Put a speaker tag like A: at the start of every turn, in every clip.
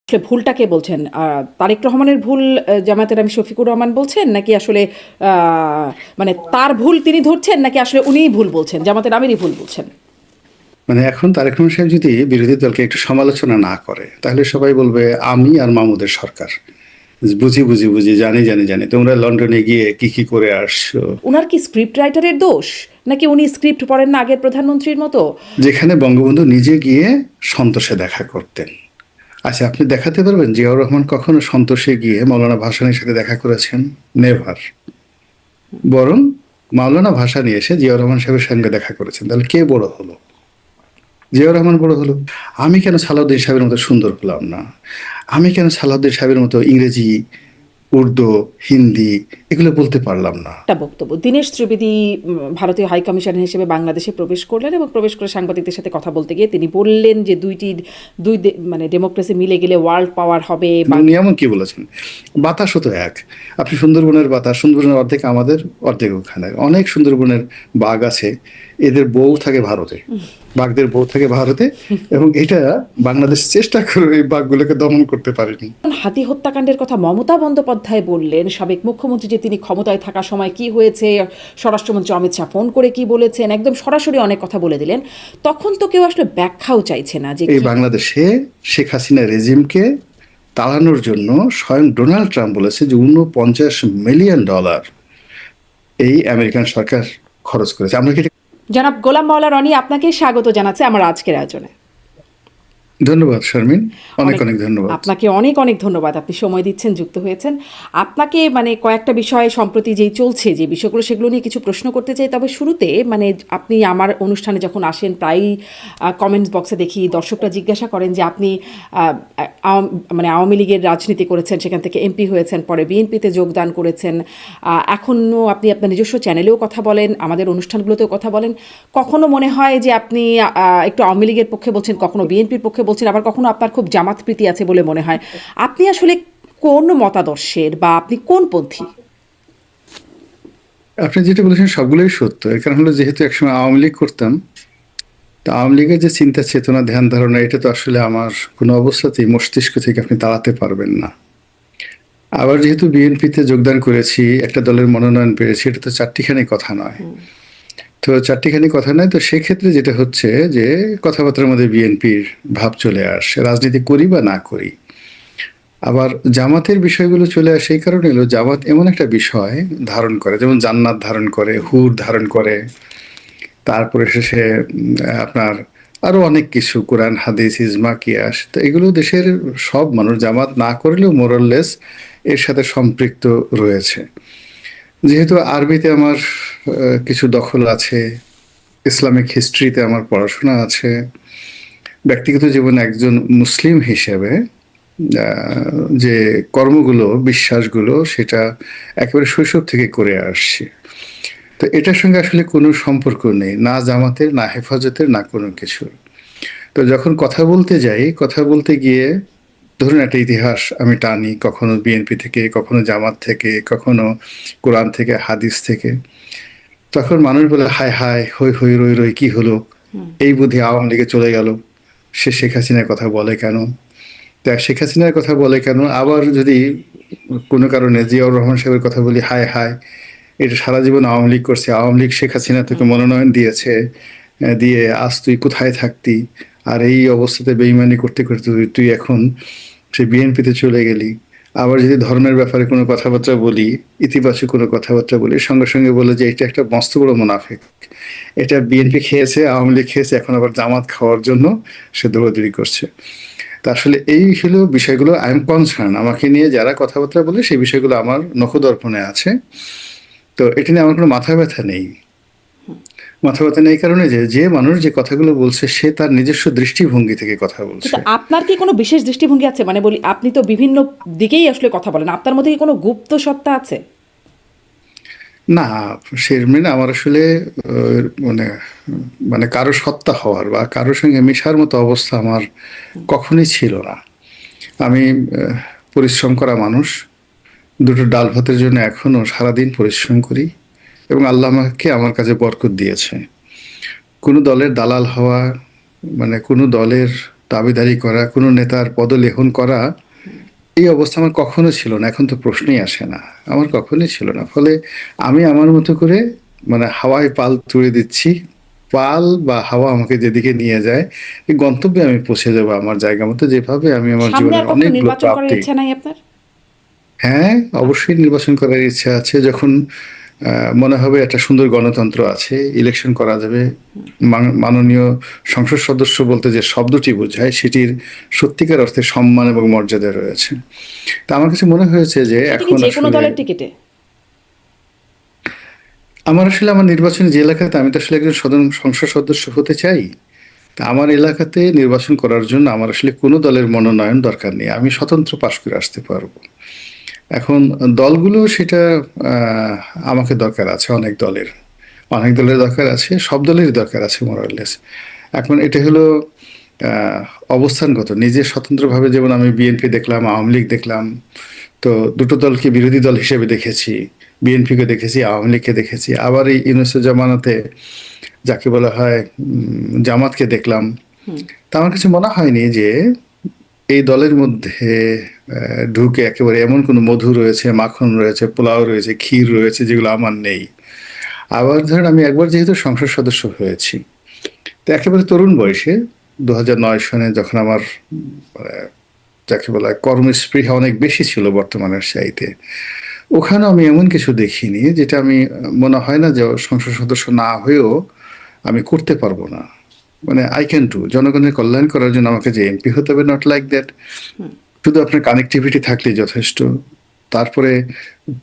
A: আসলে ভুলটা কে বলছেন? তারেক রহমানের ভুল জামায়াতের আমির শফিকুর রহমান বলছেন, নাকি আসলে মানে তার ভুল তিনি ধরছেন, নাকি আসলে উনিই ভুল বলছেন, জামায়াতের আমিরই ভুল বলছেন?
B: মানে এখন তারেক রহমান সাহেব যদি বিরোধী দলকে একটু সমালোচনা না করে তাহলে সবাই বলবে আমি আর মামুদের সরকার বুঝি বুঝি বুঝি জানি জানি জানি তোমরা লন্ডনে গিয়ে কি কি করে আসছো।
A: উনার কি স্ক্রিপ্ট রাইটারের দোষ, নাকি উনি স্ক্রিপ্ট পড়েন না আগের প্রধানমন্ত্রীর মতো?
B: যেখানে বঙ্গবন্ধু নিজে গিয়ে সন্তোষে দেখা করতেন। আচ্ছা, আপনি দেখাতে পারবেন জিয়াউর রহমান কখনো সন্তোষে গিয়ে মাওলানা ভাসানীর সাথে দেখা করেছেন? নেভার। বরং মাওলানা ভাসানী এসে জিয়াউর রহমান সাহেবের সঙ্গে দেখা করেছেন। তাহলে কে বড় হলো? জিয়াউর রহমান বড় হলো। আমি কেন সালাউদ্দিন সাহেবের মতো সুন্দর হলাম না? আমি কেন সালাউদ্দিন সাহেবের মতো ইংরেজি, উর্দু, হিন্দি এগুলো বলতে পারলাম না?
A: একটা বক্তব্য, দীনেশ ত্রিবেদী ভারতীয় হাই কমিশনার হিসেবে বাংলাদেশে প্রবেশ করলেন এবং প্রবেশ করে সাংবাদিকদের সাথে কথা বলতে গিয়ে তিনি বললেন যে মানে ডেমোক্রেসি মিলে গেলে ওয়ার্ল্ড পাওয়ার হবে।
B: উনি এমন কি বলেছেন? বাতাসও তো এক। আপনি সুন্দরবনের বাতাস, সুন্দরবনের অর্ধেক আমাদের, অর্ধেক ওখানে। অনেক সুন্দরবনের বাঘ আছে, এদের বউ থাকে ভারতে, বাঘদের বউ থাকে ভারতে, এবং এটা বাংলাদেশ চেষ্টা করে এই বাঘগুলোকে দমন করতে পারেনি।
A: হাতি হত্যাকাণ্ডের কথা মমতা বন্দ্যোপাধ্যায় বললেন, সাবেক মুখ্যমন্ত্রী যে তিনি ক্ষমতায় থাকার সময় কি হয়েছে, স্বরাষ্ট্রমন্ত্রী অমিত শাহ ফোন করে কি বলেছেন, একদম সরাসরি অনেক কথা বলে দিলেন। তখন তো কেউ আসলে ব্যাখ্যাও চাইছে না যে
B: এই বাংলাদেশে শেখ হাসিনা রেজিমকে তাড়ানোর জন্য স্বয়ং ডোনাল্ড ট্রাম্প বলেছে যে $49 মিলিয়ন এই আমেরিকান সরকার খরচ করেছে। আমরা কি?
A: জনাব গোলাম মাওলা রনি, আপনাকে স্বাগত জানাচ্ছে আমার আজকের আয়োজনে।
B: ধন্যবাদ শারমিন, অনেক অনেক ধন্যবাদ।
A: আপনাকে অনেক অনেক ধন্যবাদ, আপনি সময় দিচ্ছেন, যুক্ত হয়েছেন। আপনাকে মানে কয়েকটা বিষয়ে সম্প্রতি যেই চলছে যে বিষয়গুলো, সেগুলো নিয়ে কিছু প্রশ্ন করতে চাই। তবে শুরুতে মানে আপনি আমার অনুষ্ঠানে যখন আসেন প্রায়ই কমেন্টস বক্সে দেখি দর্শকরা জিজ্ঞাসা করেন যে আপনি মানে আওয়ামী লীগের রাজনীতি করেছেন, সেখান থেকে এমপি হয়েছেন, পরে বিএনপিতে যোগদান করেছেন, এখনও আপনি আপনার নিজস্ব চ্যানেলেও কথা বলেন, আমাদের অনুষ্ঠানগুলোতেও কথা বলেন। কখনো মনে হয় যে আপনি একটু আওয়ামী লীগের পক্ষে বলছেন, কখনো বিএনপির পক্ষে বলছেন, আবার কখনো আপনার খুব জামাত প্রীতি আছে বলে মনে হয়। আপনি আসলে কোন মতাদর্শের, বা আপনি কোন পন্থী?
B: আপনি যেটা বলেছেন সবগুলোই সত্য। এর কারণ হলো যেহেতু একসময় আওয়ামী লীগ করতাম, তো আওয়ামী লীগের যে চিন্তা চেতনা ধ্যান ধারণা এটা তো আসলে আমার কোনো অবস্থাতেই মস্তিষ্ক থেকে আপনি তাড়াতে পারবেন না। আবার যেহেতু বিএনপিতে যোগদান করেছি, একটা দলের মনোনয়ন পেয়েছি, এটা তো চারটিখানি কথা নয়। তো চারটিখানি কথা নয়, তো সেক্ষেত্রে যেটা হচ্ছে যে কথাবার্তার মধ্যে বিএনপির ভাব চলে আসে, রাজনীতি করি বা না করি। আবার জামাতের বিষয়গুলো চলে আসে এই কারণে হলো জামাত এমন একটা বিষয় ধারণ করে, যেমন জান্নাত ধারণ করে, হুর ধারণ করে, তারপরে শেষে আপনার আরো অনেক কিছু, কোরআন হাদিস ইজমা কিয়াস, তো এগুলো দেশের সব মানুষ জামাত না করলেও মোরাললেস এর সাথে সম্পৃক্ত রয়েছে। যেহেতু আরবিতে আমার কিছু দখল আছে, ইসলামিক হিস্ট্রিতে আমার পড়াশোনা আছে, ব্যক্তিগত জীবনে একজন মুসলিম হিসেবে যে কর্মগুলো, বিশ্বাসগুলো, সেটা একেবারে শৈশব থেকে করে আসছি। তো এটার সঙ্গে আসলে কোনো সম্পর্ক নেই, না জামাতের, না হেফাজতের, না কোনো কিছুর। তো যখন কথা বলতে যাই, কথা বলতে গিয়ে ধরুন একটা ইতিহাস আমি টানি, কখনো বিএনপি থেকে, কখনো জামাত থেকে, কখনো কোরআন থেকে, হাদিস থেকে, তখন মানুষ বলে হায় হায়, হই হই রই রই, কি হলো, এই বুদ্ধি আওয়ামী লীগে চলে গেল, সে শেখ হাসিনার কথা বলে কেন? তা শেখ হাসিনার কথা বলে কেন? আবার যদি কোনো কারণে জিয়াউর রহমান সাহেবের কথা বলি, হায় হায়, এটা সারা জীবন আওয়ামী লীগ করছে, আওয়ামী লীগ শেখ হাসিনা তোকে মনোনয়ন দিয়েছে, দিয়ে আজ তুই কোথায় থাকতি, আর এই অবস্থাতে বেইমানি করতে করতে তুই এখন সে বিএনপিতে চলে গেলি। আবার যদি ধর্মের ব্যাপারে কোনো কথাবার্তা বলি, ইতিবাচক কোনো কথাবার্তা বলি, সঙ্গে সঙ্গে বলে যে এটা একটা মস্ত বড় মুনাফিক, এটা বিএনপি খেয়েছে, আওয়ামী লীগ খেয়েছে, এখন আবার জামাত খাওয়ার জন্য সে দৌড়াদৌড়ি করছে। তা আসলে এই হলো বিষয়গুলো, আই এম কনসার্ন, আমাকে নিয়ে যারা কথাবার্তা বলে সেই বিষয়গুলো আমার নখদর্পণে আছে। তো এটা নিয়ে আমার কোনো মাথা ব্যথা নেই। মাথা ব্যথা নেই এই কারণে যে যে মানুষ যে কথাগুলো বলছে সে তার নিজস্ব দৃষ্টিভঙ্গি থেকে কথা বলছে।
A: কিন্তু আপনার কি কোনো বিশেষ দৃষ্টিভঙ্গি আছে? মানে বলি, আপনি তো বিভিন্ন দিকেই আসলে কথা বলেন, আপনার মধ্যে কি কোনো গুপ্ত সত্তা আছে?
B: না, শেরমিন, আমার আসলে মানে মানে কারো সত্তা হওয়ার বা কারোর সঙ্গে মেশার মতো অবস্থা আমার কখনোই ছিল না। আমি পরিশ্রম করা মানুষ, দুটো ডাল ভাতের জন্য এখনো সারাদিন পরিশ্রম করি, এবং আল্লাহ আমাকে আমার কাছে বরকত দিয়েছে। কোনো দলের দালাল হওয়া, মানে কোনো দলের দাবিদারি করা, কোনো নেতার পদলেহন করা, এই অবস্থা আমার কখনো ছিল না। এখন তো প্রশ্নই আসে না, আমার কখনোই ছিল না। ফলে আমি আমার মতো করে মানে হাওয়ায় পাল তুলে দিচ্ছি। পাল বা হাওয়া আমাকে যেদিকে নিয়ে যায়, এই গন্তব্যে আমি পৌঁছে যাবো আমার জায়গা মতো, যেভাবে আমি আমার
A: সামনে
B: জীবনের
A: আর কখনো
B: অনেকগুলো
A: নির্বাচন করার
B: প্রাপ্তি।
A: ইচ্ছা নাই আপনার?
B: হ্যাঁ, অবশ্যই নির্বাচন করার ইচ্ছা আছে। যখন মনে হবে একটা সুন্দর গণতন্ত্র আছে, ইলেকশন করা যাবে, মাননীয় সংসদ সদস্য বলতে যে শব্দটি বোঝায় সেটির সত্যিকার অর্থে সম্মান এবং মর্যাদা রয়েছে। তা আমার কাছে মনে হয়েছে যে
A: সেটা কি
B: এখন
A: যে কোনো
B: আসলে
A: দলের টিকিটে?
B: আমার নির্বাচনী যে এলাকাতে, আমি তো আসলে একজন সংসদ সদস্য হতে চাই। তা আমার এলাকাতে নির্বাচন করার জন্য আমার আসলে কোনো দলের মনোনয়ন দরকার নেই, আমি স্বতন্ত্র পাশ করে আসতে পারবো। এখন দলগুলো সেটা আমাকে দরকার আছে, অনেক দলের দরকার আছে, সব দলেরই দরকার আছে মোরালেস। এখন এটা হলো আহ, অবস্থানগত। নিজে স্বতন্ত্রভাবে যেমন আমি বিএনপি দেখলাম, আওয়ামী লীগ দেখলাম, তো দুটো দলকে বিরোধী দল হিসেবে দেখেছি, বিএনপিকে দেখেছি, আওয়ামী লীগকে দেখেছি, আবার এই ইউনুসের জামানাতে যাকে বলা হয় জামাতকে দেখলাম। তা আমার কাছে মনে হয়নি যে এই দলের মধ্যে ঢুকে একেবারে এমন কোনো মধু রয়েছে, মাখন রয়েছে, পোলাও রয়েছে, ক্ষীর রয়েছে যেগুলো আমার নেই। আবার ধরেন আমি একবার যেহেতু সংসদ সদস্য হয়েছি, তো একেবারে তরুণ বয়সে 2009 সনে যখন আমার যাকে বলা হয় কর্মস্পৃহা অনেক বেশি ছিল বর্তমানের চাইতে, ওখানে আমি এমন কিছু দেখিনি যেটা আমি মনে হয় না যে সংসদ সদস্য না হয়েও আমি করতে পারবো না। মানে আই ক্যান ডু, জনগণের কল্যাণ করার জন্য আমাকে যে এমপি হতে হবে নট লাইক দ্যাট। শুধু আপনার কানেক্টিভিটি থাকলেই যথেষ্ট। তারপরে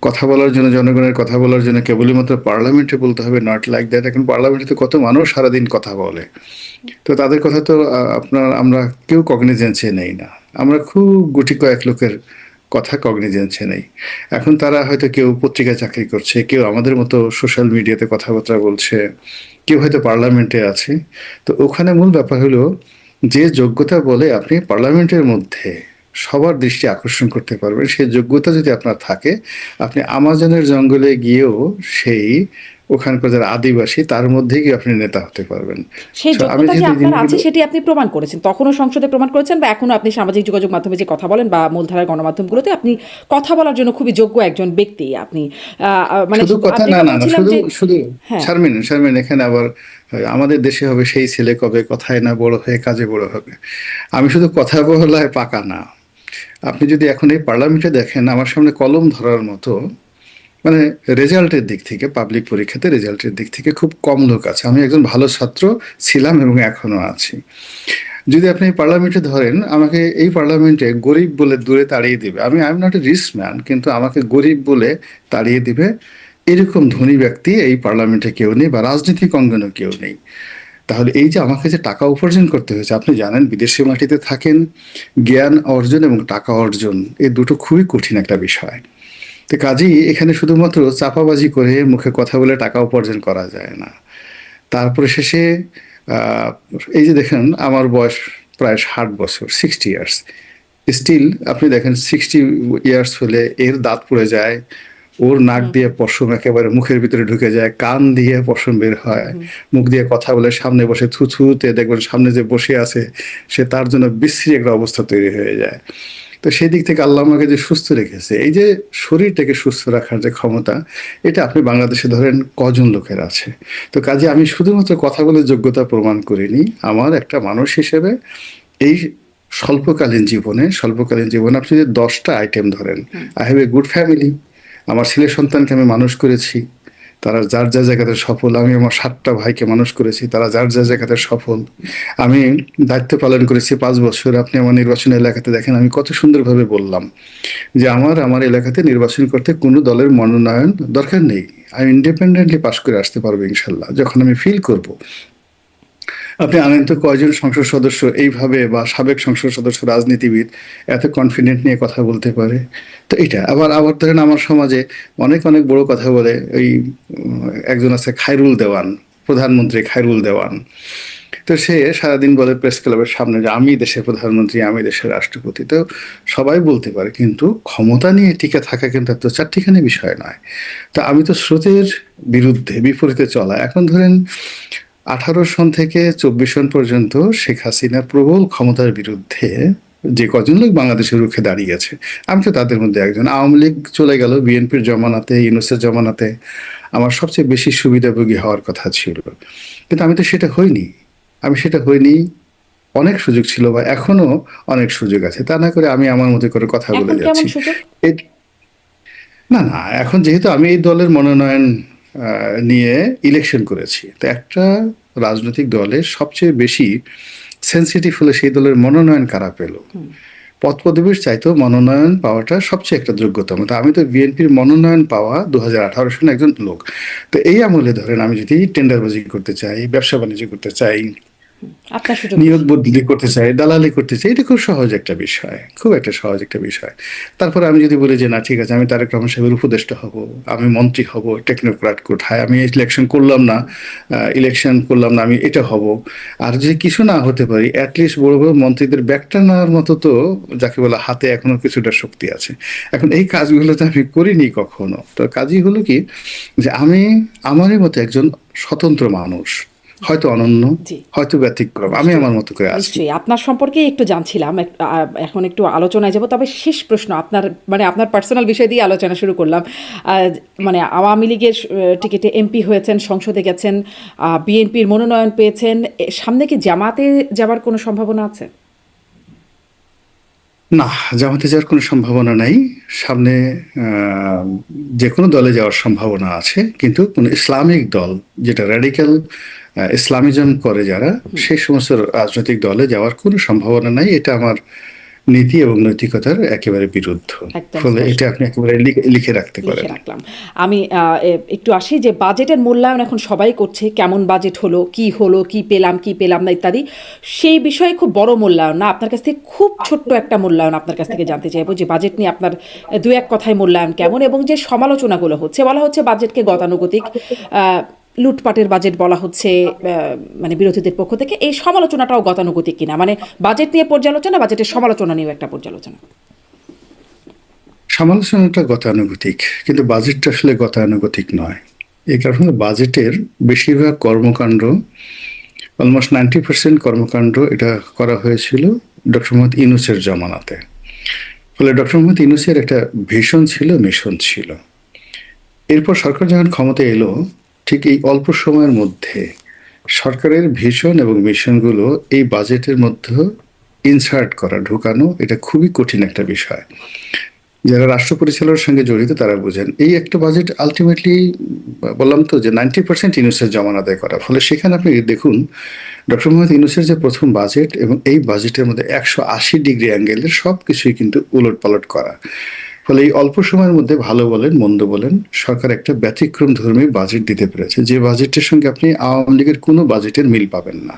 B: কথা বলার জন্য, জনগণের কথা বলার জন্য কেবলই মাত্র পার্লামেন্টে বলতে হবে নট লাইক দ্যাট। এখন পার্লামেন্টে তো কত মানুষ সারাদিন কথা বলে, তো তাদের কথা তো আমরা কেউ কগনিজেন্সে নেই না। আমরা খুব গুটি কয়েক লোকের কথা কগনিজেন্সে নেই। এখন তারা হয়তো কেউ পত্রিকায় চাকরি করছে, কেউ আমাদের মতো সোশ্যাল মিডিয়াতে কথাবার্তা বলছে, কেউ হয়তো পার্লামেন্টে আছে। তো ওখানে মূল ব্যাপার হলো যে যোগ্যতা বলে আপনি পার্লামেন্টের মধ্যে সবার দৃষ্টি আকর্ষণ করতে পারবেন, সেই যোগ্যতা যদি আপনার থাকে, আপনি আমাজনের জঙ্গলে গিয়েও সেই ওখানকার যারা আদিবাসী তার মধ্যে গিয়ে আপনি নেতা হতে পারবেন।
A: সেই
B: So, আমি
A: যোগ্যতা যে
B: যেহেতু এই
A: আপনার আছে
B: জিনিসগুলো
A: সেটি আপনি প্রমাণ করেছেন, তখনও সংসদে প্রমাণ করেছেন, বা এখনো আপনি সামাজিক যোগাযোগ মাধ্যমে যে কথা বলেন বা মূলধারার গণমাধ্যমগুলোতে আপনি কথা বলার জন্য খুবই যোগ্য একজন ব্যক্তি আপনি। মানে
B: শুধু কথা
A: যেটা
B: না,
A: বলছিলাম
B: শুধু
A: যে
B: শুধু
A: হ্যাঁ,
B: শারমিন এখানে আবার আমাদের দেশে হবে সেই ছেলে কবে কথায় না বড় হয়ে কাজে বড় হবে। আমি শুধু কথা বলায় পাকা না। আপনি যদি এখন এই পার্লামেন্টে দেখেন, আমার সামনে কলম ধরার মতো মানে রেজাল্টের দিক থেকে, পাবলিক পরীক্ষাতে রেজাল্টের দিক থেকে খুব কম লোক আছে। আমি একজন ভালো ছাত্র ছিলাম এবং এখনো আছি। যদি আপনি পার্লামেন্টে ধরেন, আমাকে এই পার্লামেন্টে গরিব বলে দূরে তাড়িয়ে দিবে, I am not a rich man, কিন্তু আমাকে গরিব বলে তাড়িয়ে দিবে এরকম ধনী ব্যক্তি এই পার্লামেন্টে কেউ নেই, বা রাজনৈতিক অঙ্গনেও কেউ নেই। তাহলে এই যে আমাকে যে টাকা উপার্জন করতে হয়েছে, আপনি জানেন বিদেশি মাটিতে থাকেন, জ্ঞান অর্জন এবং টাকা অর্জন এই দুটো খুবই কঠিন একটা বিষয়। তো কাজেই এখানে শুধুমাত্র চাপাবাজি করে মুখে কথা বলে টাকা উপার্জন করা যায় না। তারপরে শেষে আহ, এই যে দেখেন আমার বয়স প্রায় 60 বছর, 60 ইয়ার্স। স্টিল আপনি দেখেন 60 ইয়ার্স হলে এর দাঁত পড়ে যায়, ওর নাক দিয়ে পশম একেবারে মুখের ভিতরে ঢুকে যায়, কান দিয়ে পশম বের হয়, মুখ দিয়ে কথা বলে, সামনে বসে থুথুতে দেখবেন সামনে যে বসে আছে সে তার জন্য বিশ্রী একটা অবস্থা তৈরি হয়ে যায়। তো সেই দিক থেকে আল্লাহ আমাকে যে সুস্থ রেখেছে, এই যে শরীরটাকে সুস্থ রাখার যে ক্ষমতা, এটা আপনি বাংলাদেশে ধরেন কজন লোকের আছে। তো কাজে আমি শুধুমাত্র কথা বলে যোগ্যতা প্রমাণ করিনি, আমার একটা মানুষ হিসেবে এই স্বল্পকালীন জীবনে আপনি যে 10টা আইটেম ধরেন, I have a good family, আমার ছেলে সন্তানকে আমি মানুষ করেছি, তারা যার যার জায়গাতে সফল। আমি আমার 7টা ভাইকে মানুষ করেছি, তারা যার যার জায়গাতে সফল। আমি দায়িত্ব পালন করেছি 5 বছর। আপনি আমার নির্বাচনী এলাকাতে দেখেন আমি কত সুন্দরভাবে বললাম যে আমার এলাকাতে নির্বাচন করতে কোনো দলের মনোনয়ন দরকার নেই, আমি ইন্ডিপেন্ডেন্টলি পাশ করে আসতে পারবো ইনশাল্লাহ, যখন আমি ফিল করব। আপনি আনেন তো কয়জন সংসদ সদস্য এইভাবে, বা সাবেক সংসদ সদস্য রাজনীতিবিদ এত কনফিডেন্ট নিয়ে কথা বলতে পারে? তো এটা আবার আবার ধরেন আমার সমাজে অনেক অনেক বড় কথা বলে ওই একজন আছে খায়রুল দেওয়ান, প্রধানমন্ত্রী খায়রুল দেওয়ান। তো সে সারাদিন বলে প্রেস ক্লাবের সামনে যে আমি দেশের প্রধানমন্ত্রী, আমি দেশের রাষ্ট্রপতি। তো সবাই বলতে পারে, কিন্তু ক্ষমতা নিয়ে টিকে থাকা কিন্তু এত চারটিখানি বিষয় নয়। তা আমি তো স্রোতের বিরুদ্ধে, বিপরীতে চলা। এখন ধরেন সন থেকে 24 সন পর্যন্ত শেখ হাসিনার প্রবল ক্ষমতার বিরুদ্ধে যে কজন লোক বাংলাদেশের রুখে দাঁড়িয়েছে, আমি তো তাদের মধ্যে একজন। আওয়ামী লীগ চলে গেল, বিএনপির জমানাতে, ইউনূসের জমানাতে আমার সবচেয়ে বেশি সুবিধাভোগী হওয়ার কথা ছিল, কিন্তু আমি তো সেটা হইনি। আমি সেটা হইনি। অনেক সুযোগ ছিল, বা এখনো অনেক সুযোগ আছে, তা না করে আমি আমার মতো করে কথা বলে
A: এখন কেমন
B: যাচ্ছি।
A: সুযোগ?
B: না না, এখন যেহেতু আমি এই দলের মনোনয়ন নিয়ে ইলেকশন করেছি, তো একটা রাজনৈতিক দলের সবচেয়ে বেশি সেন্সিটিভ হলে সেই দলের মনোনয়ন কারা পেল। পদ পদবীর চাইতেও মনোনয়ন পাওয়াটা সবচেয়ে একটা যোগ্যতম। তো আমি তো বিএনপির মনোনয়ন পাওয়া 2018 সালে একজন লোক। তো এই আমলে ধরেন আমি যদি টেন্ডারবাজি করতে চাই, ব্যবসা বাণিজ্য করতে চাই,
A: আপনার সুযোগ
B: নিয়োগ
A: বেশি।
B: বদলি করতে চাই, দালালি করতে চাই, এটা খুব সহজ একটা বিষয়, খুব একটা সহজ একটা বিষয়। তারপরে আমি যদি বলি যে না ঠিক আছে, আমি তারেক রহমান সাহেবের উপদেষ্টা হব, আমি মন্ত্রী হব, টেকনোক্র্যাট কোঠায়, আমি ইলেকশন করলাম না, আমি এটা হব। আর যদি কিছু না হতে পারি, অ্যাটলিস্ট বড় বড় মন্ত্রীদের ব্যাগটা নেওয়ার মতো তো যাকে বলে হাতে এখনো কিছুটা শক্তি আছে। এখন এই কাজগুলো তো আমি করিনি কখনো। তো কাজই হলো কি, যে আমি আমারই মতো একজন স্বতন্ত্র মানুষ, হয়তো অনন্য,
A: জি,
B: হয়তো ব্যতিক্রম, আমি
A: নিশ্চয়ই।
B: আমার মতো করে আছি।
A: নিশ্চয়ই আপনার সম্পর্কে একটু জানছিলাম, এখন একটু আলোচনায় যাব। তবে শেষ প্রশ্ন, আপনার মানে আপনার পার্সোনাল বিষয় দিয়ে আলোচনা শুরু করলাম। মানে আওয়ামী লীগের টিকিটে এমপি হয়েছেন, সংসদে গেছেন, বিএনপির মনোনয়ন পেয়েছেন, সামনে কি জামাতে যাবার কোনো সম্ভাবনা আছে?
B: না, জামাতে যাওয়ার কোনো সম্ভাবনা নাই। সামনে আহ, যে কোনো দলে যাওয়ার সম্ভাবনা আছে, কিন্তু কোনো ইসলামিক দল, যেটা র্যাডিক্যাল ইসলামিজম করে যারা, সেই সমস্ত রাজনৈতিক দলে যাওয়ার কোনো সম্ভাবনা নাই। এটা আমার নীতি এবং নৈতিকতার একেবারে বিরুদ্ধ।
A: একদম
B: ফলে
A: স্পষ্ট।
B: এটা আপনি একেবারে লিখে রাখতে
A: লিখে
B: পারেন।
A: রাখলাম। আমি একটু আসি যে বাজেটের মূল্যায়ন এখন সবাই করছে। কেমন বাজেট হলো, কি পেলাম, কি পেলাম না ইত্যাদি। সেই বিষয়ে খুব বড় মূল্যায়ন না। আপনার কাছ থেকে খুব ছোট্ট একটা মূল্যায়ন আপনার কাছ থেকে জানতে চাইবো যে বাজেট নিয়ে আপনার দু এক কথায় মূল্যায়ন কেমন, এবং যে সমালোচনাগুলো হচ্ছে, বলা হচ্ছে বাজেটকে গতানুগতিক, লুটপাটের বাজেট বলা হচ্ছে মানে বিরোধীদের পক্ষ থেকে। এই সমালোচনাটাও গতানুগতিক কিনা, মানে বাজেট নিয়ে পর্যালোচনা, বাজেটের সমালোচনা নিয়েও একটা পর্যালোচনা।
B: সমালোচনাটা গতানুগতিক, কিন্তু বাজেটটা আসলে গতানুগতিক নয়। এই কারণে বাজেটের বেশিরভাগ কর্মকাণ্ড, অলমোস্ট 90% কর্মকাণ্ড এটা করা হয়েছিল ডক্টর মোহাম্মদ ইউনূসের জমানাতে। ফলে ডক্টর মোহাম্মদ ইউনূসের একটা ভিশন ছিল, মিশন ছিল। এরপর সরকার যখন ক্ষমতায় এলো, ঠিক এই অল্প সময়ের মধ্যে সরকারের ভিশন এবং মিশনগুলো এই বাজেটের মধ্যে ইনসার্ট করা, ঢুকানো, এটা খুবই কঠিন একটা বিষয়। যারা রাষ্ট্র পরিচালনার সঙ্গে জড়িত তারা বোঝেন। এই একটা বাজেট আলটিমেটলি, বললাম তো যে 90% ইউনূসের জমান আদায় করা। ফলে সেখানে আপনি দেখুন ডক্টর মোহাম্মদ ইউনূসের যে প্রথম বাজেট এবং এই বাজেটের মধ্যে 180 ডিগ্রি অ্যাঙ্গেলের সব কিছুই কিন্তু উলট পালট করা। ফলে এই অল্প সময়ের মধ্যে ভালো বলেন মন্দ বলেন, সরকার একটা ব্যতিক্রম ধর্মী বাজেট দিতে পেরেছে, যে বাজেটের সঙ্গে আপনি আওয়ামী লীগের কোনো বাজেটের মিল পাবেন না,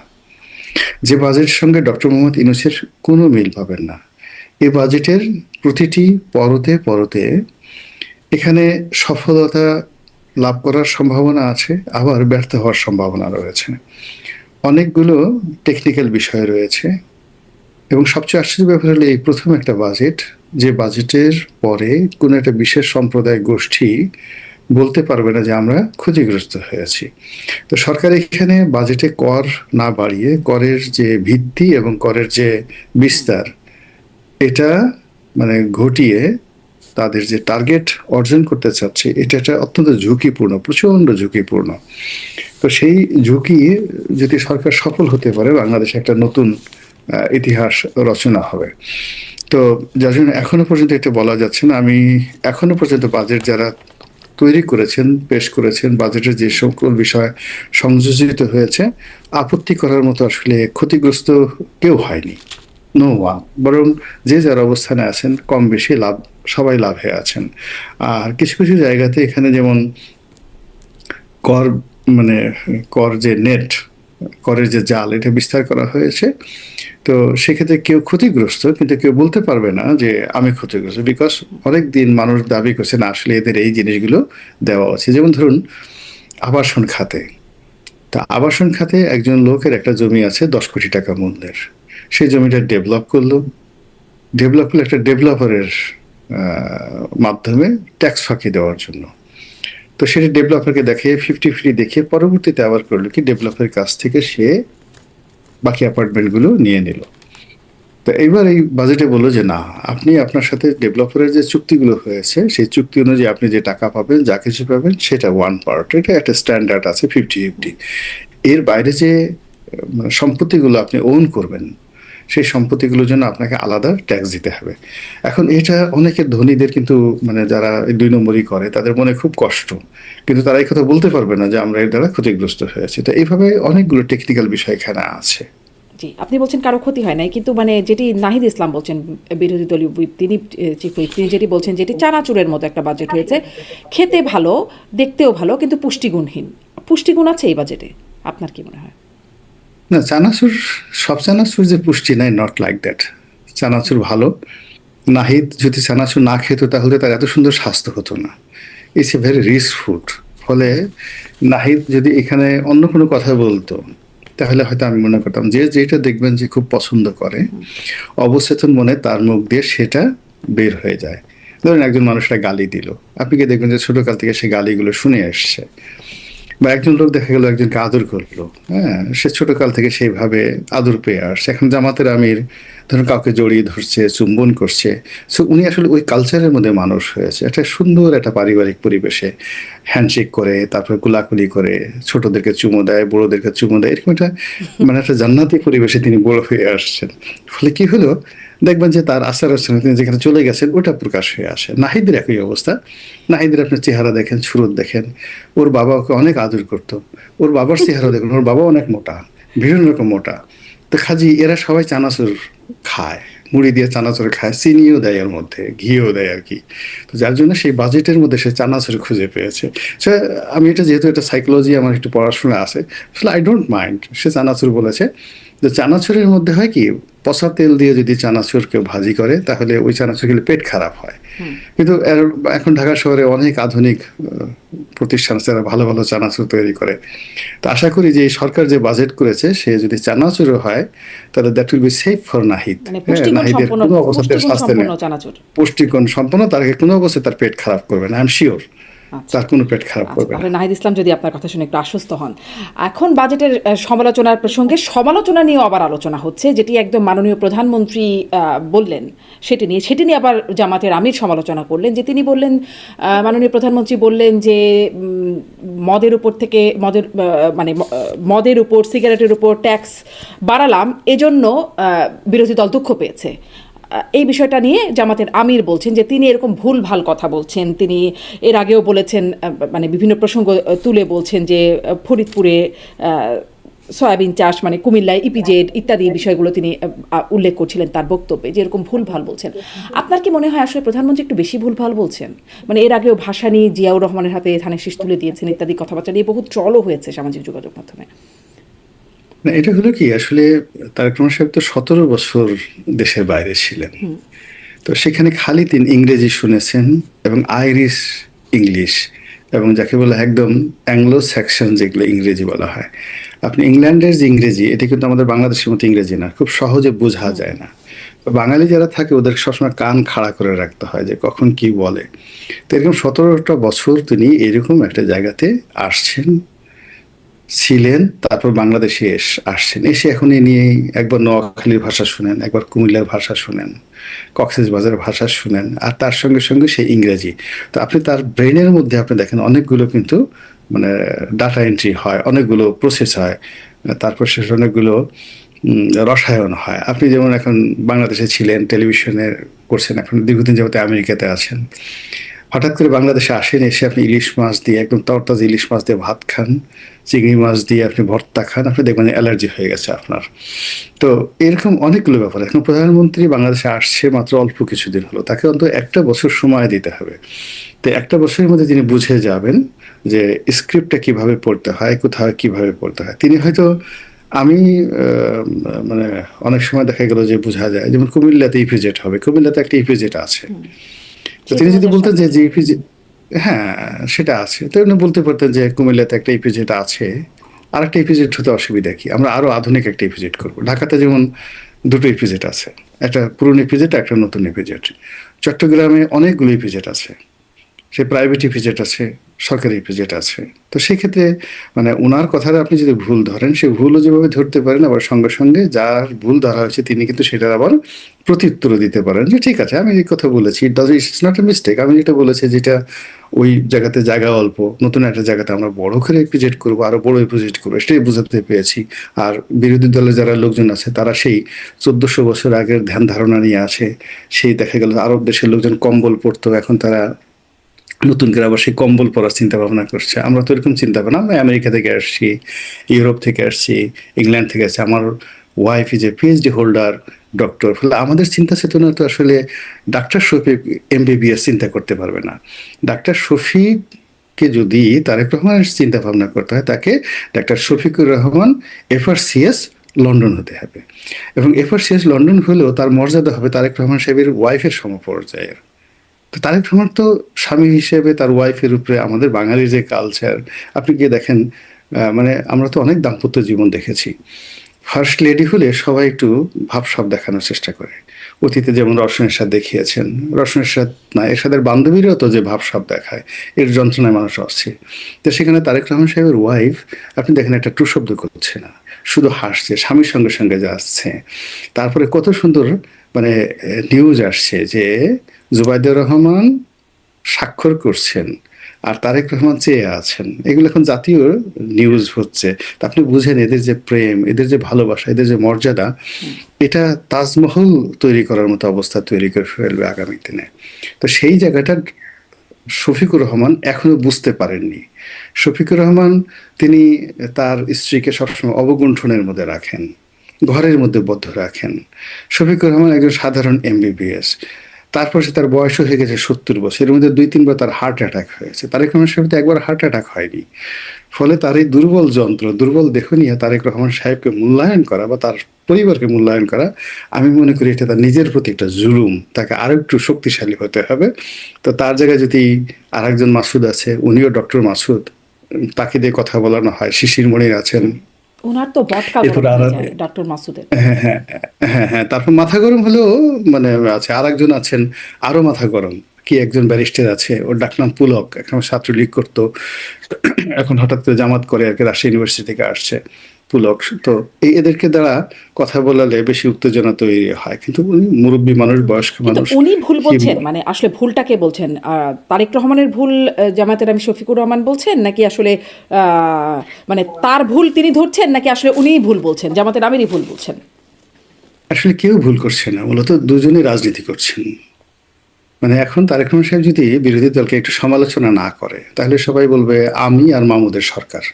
B: যে বাজেটের সঙ্গে ডক্টর মোহাম্মদ ইউনূসের কোনো মিল পাবেন না। এই বাজেটের প্রতিটি পরতে পরতে এখানে সফলতা লাভ করার সম্ভাবনা আছে, আবার ব্যর্থ হওয়ার সম্ভাবনা রয়েছে। অনেকগুলো টেকনিক্যাল বিষয় রয়েছে, এবং সবচেয়ে আশ্চর্য ব্যাপার হলো এই প্রথম একটা বাজেট, যে বাজেটের পরে কোনো একটা বিশেষ সম্প্রদায় গোষ্ঠী বলতে পারবে না যে আমরা ক্ষতিগ্রস্ত হয়েছি। তো সরকার এখানে বাজেটে কর না বাড়িয়ে করের যে ভিত্তি এবং করের যে বিস্তার, এটা মানে ঘটিয়ে তাদের যে টার্গেট অর্জন করতে চাচ্ছে, এটা একটা অত্যন্ত ঝুঁকিপূর্ণ, প্রচণ্ড ঝুঁকিপূর্ণ। তো সেই ঝুঁকি যদি সরকার সফল হতে পারে, বাংলাদেশে একটা নতুন ইতিহাস রচনা হবে। তো যার জন্য এখনো পর্যন্ত এটা বলা যাচ্ছে না। আমি এখনো পর্যন্ত বাজেট যারা তৈরি করেছেন, পেশ করেছেন, বাজেটের যে সকল বিষয় সংযোজিত হয়েছে, আপত্তি করার মতো আসলে ক্ষতিগ্রস্ত কেউ হয়নি, নো ওয়ান। বরং যে যার অবস্থানে আছেন কম বেশি লাভ, সবাই লাভে আছেন। আর কিছু কিছু জায়গাতে এখানে যেমন কর, মানে কর যে নেট, করের যে জাল, এটা বিস্তার করা হয়েছে। তো সেক্ষেত্রে কেউ ক্ষতিগ্রস্ত, কিন্তু কেউ বলতে পারবে না যে আমি ক্ষতিগ্রস্ত, বিকজ অনেক দিন মানুষ দাবি করছে না আসলে এদের এই জিনিসগুলো দেওয়া আছে। যেমন ধরুন আবাসন খাতে, তা আবাসন খাতে একজন লোকের একটা জমি আছে 10 কোটি টাকা মূল্যের, সেই জমিটা ডেভেলপ করলো, ডেভেলপ করলে একটা ডেভেলপারের মাধ্যমে ট্যাক্স ফাঁকি দেওয়ার জন্য। তো সেটা ডেভেলপারকে দেখে 50-50 দেখে পরবর্তীতে আবার করলো কি ডেভেলপারের কাছ থেকে সে বাকি অ্যাপার্টমেন্টগুলো নিয়ে নিল। তো এইবার এই বাজেটে বললো যে না, আপনি আপনার সাথে ডেভেলপারের যে চুক্তিগুলো হয়েছে সেই চুক্তি অনুযায়ী আপনি যে টাকা পাবেন যা কিছু পাবেন সেটা 1 পার্ট, এটা একটা স্ট্যান্ডার্ড আছে 50-50। এর বাইরে যে সম্পত্তিগুলো আপনি ওন করবেন সেই সম্পত্তিগুলোর জন্য আপনাকে আলাদা ট্যাক্স দিতে হবে। এখন এটা অনেকের ধনীদের কিন্তু মানে যারা এই 2 নম্বরই করে তাদের মনে খুব কষ্ট, কিন্তু তারা এই কথা বলতে পারবে না যে আমরা এর দ্বারা ক্ষতিগ্রস্ত হয়েছি। তো এইভাবে অনেকগুলো টেকনিক্যাল বিষয় এখানে আছে।
A: জি, আপনি বলছেন কারো ক্ষতি হয় নাই, কিন্তু মানে যেটি নাহিদ ইসলাম বলছেন, বিরোধী দলীয় হুইপ, তিনি চিফ হুইপ, তিনি যেটি বলছেন যেটি চানাচুরের মতো একটা বাজেট হয়েছে, খেতে ভালো, দেখতেও ভালো, কিন্তু পুষ্টিগুণহীন। পুষ্টিগুণ আছে এই বাজেটে, আপনার কি মনে হয়?
B: না, চানাচুর, সব চানাচুর যে পুষ্টি নাই, নট লাইক দ্যাট। চানাচুর ভালো। নাহিদ যদি চানাচুর না খেত তাহলে তার এত সুন্দর স্বাস্থ্য হতো না। It's a very rich food. ফলে নাহিদ যদি এখানে অন্য কোনো কথা বলতো তাহলে হয়তো আমি মনে করতাম যে যেটা দেখবেন যে খুব পছন্দ করে অবচেতন মনে তার মুখ দিয়ে সেটা বের হয়ে যায়। ধরুন একজন মানুষটা গালি দিল, আপনি কি দেখবেন যে ছোটকাল থেকে সে গালিগুলো শুনে আসছে। বা একজন লোক দেখা গেল একজনকে আদর করলো, হ্যাঁ, সে ছোটকাল থেকে সেইভাবে আদর পেয়ে আসছে। এখন জামাতের আমির ধরুন কাউকে জড়িয়ে ধরছে, চুম্বন করছে, সো উনি আসলে ওই কালচারের মধ্যে মানুষ হয়েছে। একটা সুন্দর একটা পারিবারিক পরিবেশে হ্যান্ডশেক করে, তারপরে কুলাকুলি করে, ছোটদেরকে চুমো দেয়, বড়োদেরকে চুমো দেয়, এরকম একটা মানে একটা জান্নাতি পরিবেশে তিনি বড় হয়ে আসছেন। ফলে কি হলো, দেখবেন যে তার আচার আচরণ তিনি যেখানে চলে গেছেন ওটা প্রকাশ হয়ে আসে। নাহিদের একই অবস্থা। নাহিদের আপনার চেহারা দেখেন, সুরত দেখেন, ওর বাবা ওকে অনেক আদর করতো। ওর বাবার চেহারা দেখুন, ওর বাবা অনেক মোটা, ভীষণ রকম মোটা। তো কাজী এরা সবাই চানাচুর খায়, মুড়ি দিয়ে চানাচুর খায়, চিনিও দেয় এর মধ্যে, ঘিও দেয় আর কি। তো যার জন্য সেই বাজেটের মধ্যে সে চানাচুর খুঁজে পেয়েছে। সে, আমি এটা যেহেতু এটা সাইকোলজি আমার একটু পড়াশোনা আছে, আসলে আই ডোন্ট মাইন্ড সে চানাচুর বলেছে। তো চানাচুরের মধ্যে হয় কি, পচা তেল দিয়ে যদি চানাচুর কেউ ভাজি করে তাহলে ওই চানাচুর খেলে পেট খারাপ হয়। কিন্তু এখন ঢাকা শহরে অনেক আধুনিক প্রতিষ্ঠান আছে যারা ভালো ভালো চানাচুর তৈরি করে। তো আশা করি যে এই সরকার যে বাজেট করেছে সে যদি চানাচুরও হয় তাহলে that will be safe for Nahid.
A: মানে
B: হ্যাঁ, নাহিদের কোনো অবস্থাতে স্বাস্থ্য নেই,
A: চানাচুর।
B: পুষ্টিগুণ সম্পন্ন, তার কোনো অবস্থায় তার পেট খারাপ করবে না, আই এম শিওর
A: আচ্ছা,
B: তার কোনো পেট খারাপ করবে না।
A: তাহলে নাহিদ ইসলাম যদি আপনার কথা শুনে একটু আশ্বস্ত হন। এখন বাজেটের সমালোচনার প্রসঙ্গে সমালোচনা নিয়েও আবার আলোচনা হচ্ছে, যেটি একদম মাননীয় প্রধানমন্ত্রী বললেন সেটি নিয়ে আবার জামাতের আমির সমালোচনা করলেন, যে তিনি বললেন, মাননীয় প্রধানমন্ত্রী বললেন যে মদের উপর থেকে মদের উপর, সিগারেটের উপর ট্যাক্স বাড়ালাম, এজন্য বিরোধী দল দুঃখ পেয়েছে। এই বিষয়টা নিয়ে জামাতের আমির বলছেন যে তিনি এরকম ভুল ভাল কথা বলছেন। তিনি এর আগেও বলেছেন, মানে বিভিন্ন প্রসঙ্গ তুলে বলছেন যে ফরিদপুরে সয়াবিন চাষ, মানে কুমিল্লায় ইপিজেড ইত্যাদি বিষয়গুলো তিনি উল্লেখ করছিলেন তার বক্তব্যে, যে এরকম ভুল ভাল বলছেন। আপনার কি মনে হয় আসলে প্রধানমন্ত্রী একটু বেশি ভুল ভাল বলছেন? মানে এর আগেও ভাসানী জিয়াউর রহমানের হাতে ধানের শীষ তুলে দিয়েছেন ইত্যাদি কথাবার্তা নিয়ে বহু ট্রলও হয়েছে সামাজিক যোগাযোগ মাধ্যমে।
B: না, এটা হলো কি, আসলে তারেক রহমান সাহেব তো 17 বছর দেশের বাইরে ছিলেন। তো সেখানে খালি তিনি ইংরেজি শুনেছেন এবং আইরিশ ইংলিশ, এবং যাকে বলে একদম অ্যাংলো স্যাকশন যেগুলো ইংরেজি বলা হয়। আপনি ইংল্যান্ডের যে ইংরেজি, এটা কিন্তু আমাদের বাংলাদেশের মতো ইংরেজি না, খুব সহজে বোঝা যায় না। তো বাঙালি যারা থাকে ওদের সবসময় কান খাড়া করে রাখতে হয় যে কখন কি বলে। তো এরকম 17টা বছর তিনি এরকম একটা জায়গাতে আসছেন, ছিলেন, তারপর বাংলাদেশে আসছেন। এসে এখন এ নিয়ে একবার নোয়াখালীর ভাষা শুনেন, একবার কুমিল্লার ভাষা শুনেন, কক্সবাজারের ভাষা শুনেন, আর তার সঙ্গে সঙ্গে সেই ইংরেজি। তো আপনি তার ব্রেনের মধ্যে আপনি দেখেন অনেকগুলো কিন্তু মানে ডাটা এন্ট্রি হয়, অনেকগুলো প্রসেস হয়, তারপর শেষ অনেকগুলো রসায়ন হয়। আপনি যেমন এখন বাংলাদেশে ছিলেন, টেলিভিশনে করছেন, এখন দীর্ঘদিন যাবত আমেরিকাতে আছেন, হঠাৎ করে বাংলাদেশে আসেন, এসে আপনি ইলিশ মাছ দিয়ে, একদম তরতাজা ইলিশ মাছ দিয়ে ভাত খান, চিংড়ি মাছ দিয়ে আপনি ভর্তা খান, আপনি দেখবেন অ্যালার্জি হয়ে গেছে আপনার। তো এরকম অনেকগুলো ব্যাপার। এখন প্রধানমন্ত্রী বাংলাদেশে আসছে মাত্র অল্প কিছুদিন হলো, তাকে অন্তত 1 বছর সময় দিতে হবে। তো 1 বছরের মধ্যে তিনি বুঝে যাবেন যে স্ক্রিপ্টটা কিভাবে পড়তে হয়, কোথায় কিভাবে পড়তে হয়। তিনি হয়তো, আমি মানে অনেক সময় দেখা গেল যে বোঝা যায়, যেমন কুমিল্লাতে ইপিজেড হবে, কুমিল্লাতে একটা ইপিজেড আছে। তো তিনি যদি বলতেন যে যে ইপিজেড, হ্যাঁ সেটা আছে, তো উনি বলতে পারতেন যে কুমিল্লাতে একটা ইপিজেড আছে, আর একটা ইপিজেড হতে অসুবিধা কি, আমরা আরো আধুনিক একটা ইপিজেড করবো। ঢাকাতে যেমন 2টো ইপিজেড আছে, একটা পুরনো ইপিজেড, একটা নতুন ইপিজেড। চট্টগ্রামে অনেকগুলো ইপিজেড আছে, সে প্রাইভেট ইপিজেড আছে, সরকারি ইপিজেড আছে। তো সেক্ষেত্রে মানে ওনার কথাটা আপনি যদি ভুল ধরেন, সে ভুলও যেভাবে ধরতে পারেন, আবার সঙ্গে সঙ্গে যার ভুল ধরা হয়েছে তিনি কিন্তু সেটার আবার প্রত্যুত্তরও দিতে পারেন যে ঠিক আছে আমি এই কথা বলেছি, ইটস নট এ মিস্টেক, আমি যেটা বলেছি যেটা ওই জায়গাতে জায়গা অল্প, নতুন একটা জায়গাতে আমরা বড় করে ইপিজেড করবো, আরো বড় ইপিজেড করবো, সেটাই বোঝাতে পেরেছি। আর বিরোধী দলের যারা লোকজন আছে তারা সেই 1400 বছর আগের ধ্যান ধারণা নিয়ে আসে। সেই দেখা গেল আরব দেশের লোকজন কম্বল পরতো, এখন তারা নতুন করে আবার সেই কম্বল পরার চিন্তা ভাবনা করছে। আমরা তো এরকম চিন্তা ভাবনা, আমরা আমেরিকা থেকে আসছি, ইউরোপ থেকে আসছি, ইংল্যান্ড থেকে আসছি, আমার wife is a PhD holder doctor. ফলে আমাদের চিন্তা চেতনা তো আসলে ডাক্তার শফিক এমবিবিএস চিন্তা করতে পারবে না। ডাক্তার শফিককে যদি তারেক রহমানের চিন্তা ভাবনা করতে হয়, তাকে doctor Shafiqur Rahman FRCS London হতে হবে, এবং এফআরসিএস লন্ডন হলেও তার মর্যাদা হবে তারেক রহমান সাহেবের ওয়াইফের সমপর্যায়ের। তো তারেক রহমান তো স্বামী হিসেবে তার ওয়াইফের উপরে, আমাদের বাঙালির যে কালচার, আপনি গিয়ে দেখেন মানে আমরা তো অনেক দাম্পত্য জীবন দেখেছি। ফার্স্ট লেডি হলে সবাই একটু ভাবসাব দেখানোর চেষ্টা করে। অতীতে যেমন রওশন এরশাদ দেখিয়েছেন, রওশন এরশাদ না, এরশাদের বান্ধবীরাও তো যে ভাবসাব দেখায়, এর যন্ত্রণায় মানুষ আসছে। তো সেখানে তারেক রহমান সাহেবের ওয়াইফ আপনি দেখেন একটা টু শব্দ করছে না, শুধু হাসছে, স্বামীর সঙ্গে সঙ্গে যাচ্ছে। তারপরে কত সুন্দর মানে নিউজ আসছে যে জুবাইদুর রহমান স্বাক্ষর করছেন আর তারেক রহমান চেয়ে আছেন। এগুলো এখন জাতীয় নিউজ হচ্ছে। তা আপনি বুঝেন এদের যে প্রেম, এদের যে ভালোবাসা, এদের যে মর্যাদা, এটা তাজমহল তৈরি করার মতো অবস্থা তৈরি করে ফেলবে আগামী দিনে। তো সেই জায়গাটা শফিকুর রহমান এখনো বুঝতে পারেননি। শফিকুর রহমান তিনি তার স্ত্রীকে সবসময় অবগুণ্ঠনের মধ্যে রাখেন, ঘরের মধ্যে বদ্ধ রাখেন। শফিকুর রহমান একজন সাধারণ এমবিবিএস, তারপর সে তার বয়স হয়ে গেছে 70 বছর, এর মধ্যে 2-3 বার তার হার্ট অ্যাটাক হয়েছে। তারেক রহমান সাহেব তো একবার হার্ট অ্যাটাক হয়নি। ফলে তার এই দুর্বল যন্ত্র, দুর্বল দেহ নিয়ে তারেক রহমান সাহেবকে মূল্যায়ন করা বা তার পরিবারকে মূল্যায়ন করা, আমি মনে করি এটা তার নিজের প্রতি একটা জুলুম। তাকে আরো একটু শক্তিশালী হতে হবে। তো তার জায়গায় যদি আরেকজন মাসুদ আছে, উনিও ডক্টর মাসুদ, তাকে দিয়ে কথা বলানো হয়, শিশির মনির আছেন,
A: ওনার তো বটকা
B: এরপর
A: গরম
B: আর
A: হয়ে যায় ডক্টর মাসুদের।
B: হ্যাঁ হ্যাঁ হ্যাঁ হ্যাঁ, তারপর মাথা গরম হলেও মানে আছে আরেকজন আছেন আরো মাথা গরম, কি একজন ব্যারিস্টার আছে, ওর ডাকনাম পুলক, এখন ছাত্রলীগ করতো, এখন হঠাৎ করে জামাত করে আর কি, রাজশাহী ইউনিভার্সিটি থেকে আসছে পুলক। তো এদেরকে দ্বারা কথা বলালে বেশি উত্তেজনা তৈরি হয়, কিন্তু উনি মুরব্বী মানুষ, বয়স্ক
A: কিন্তু
B: মানুষ।
A: উনি ভুল বলছেন, মানে আসলে ভুলটা কে বলছেন? তারেক রহমানের ভুল জামায়াতের আমি শফিকুর রহমান বলছেন, নাকি আসলে মানে তার ভুল তিনি ধরছেন, নাকি আসলে উনিই ভুল বলছেন, জামাতের আমিরই ভুল বলছেন?
B: আসলে কেউ ভুল করছে না, মূলত দুজনেই রাজনীতি করছেন। মানে এখন তারেক রহমান সাহেব যদি বিরোধী দলকে একটু সমালোচনা না করে, তাহলে সবাই বলবে আমি আর মামুদের সরকার,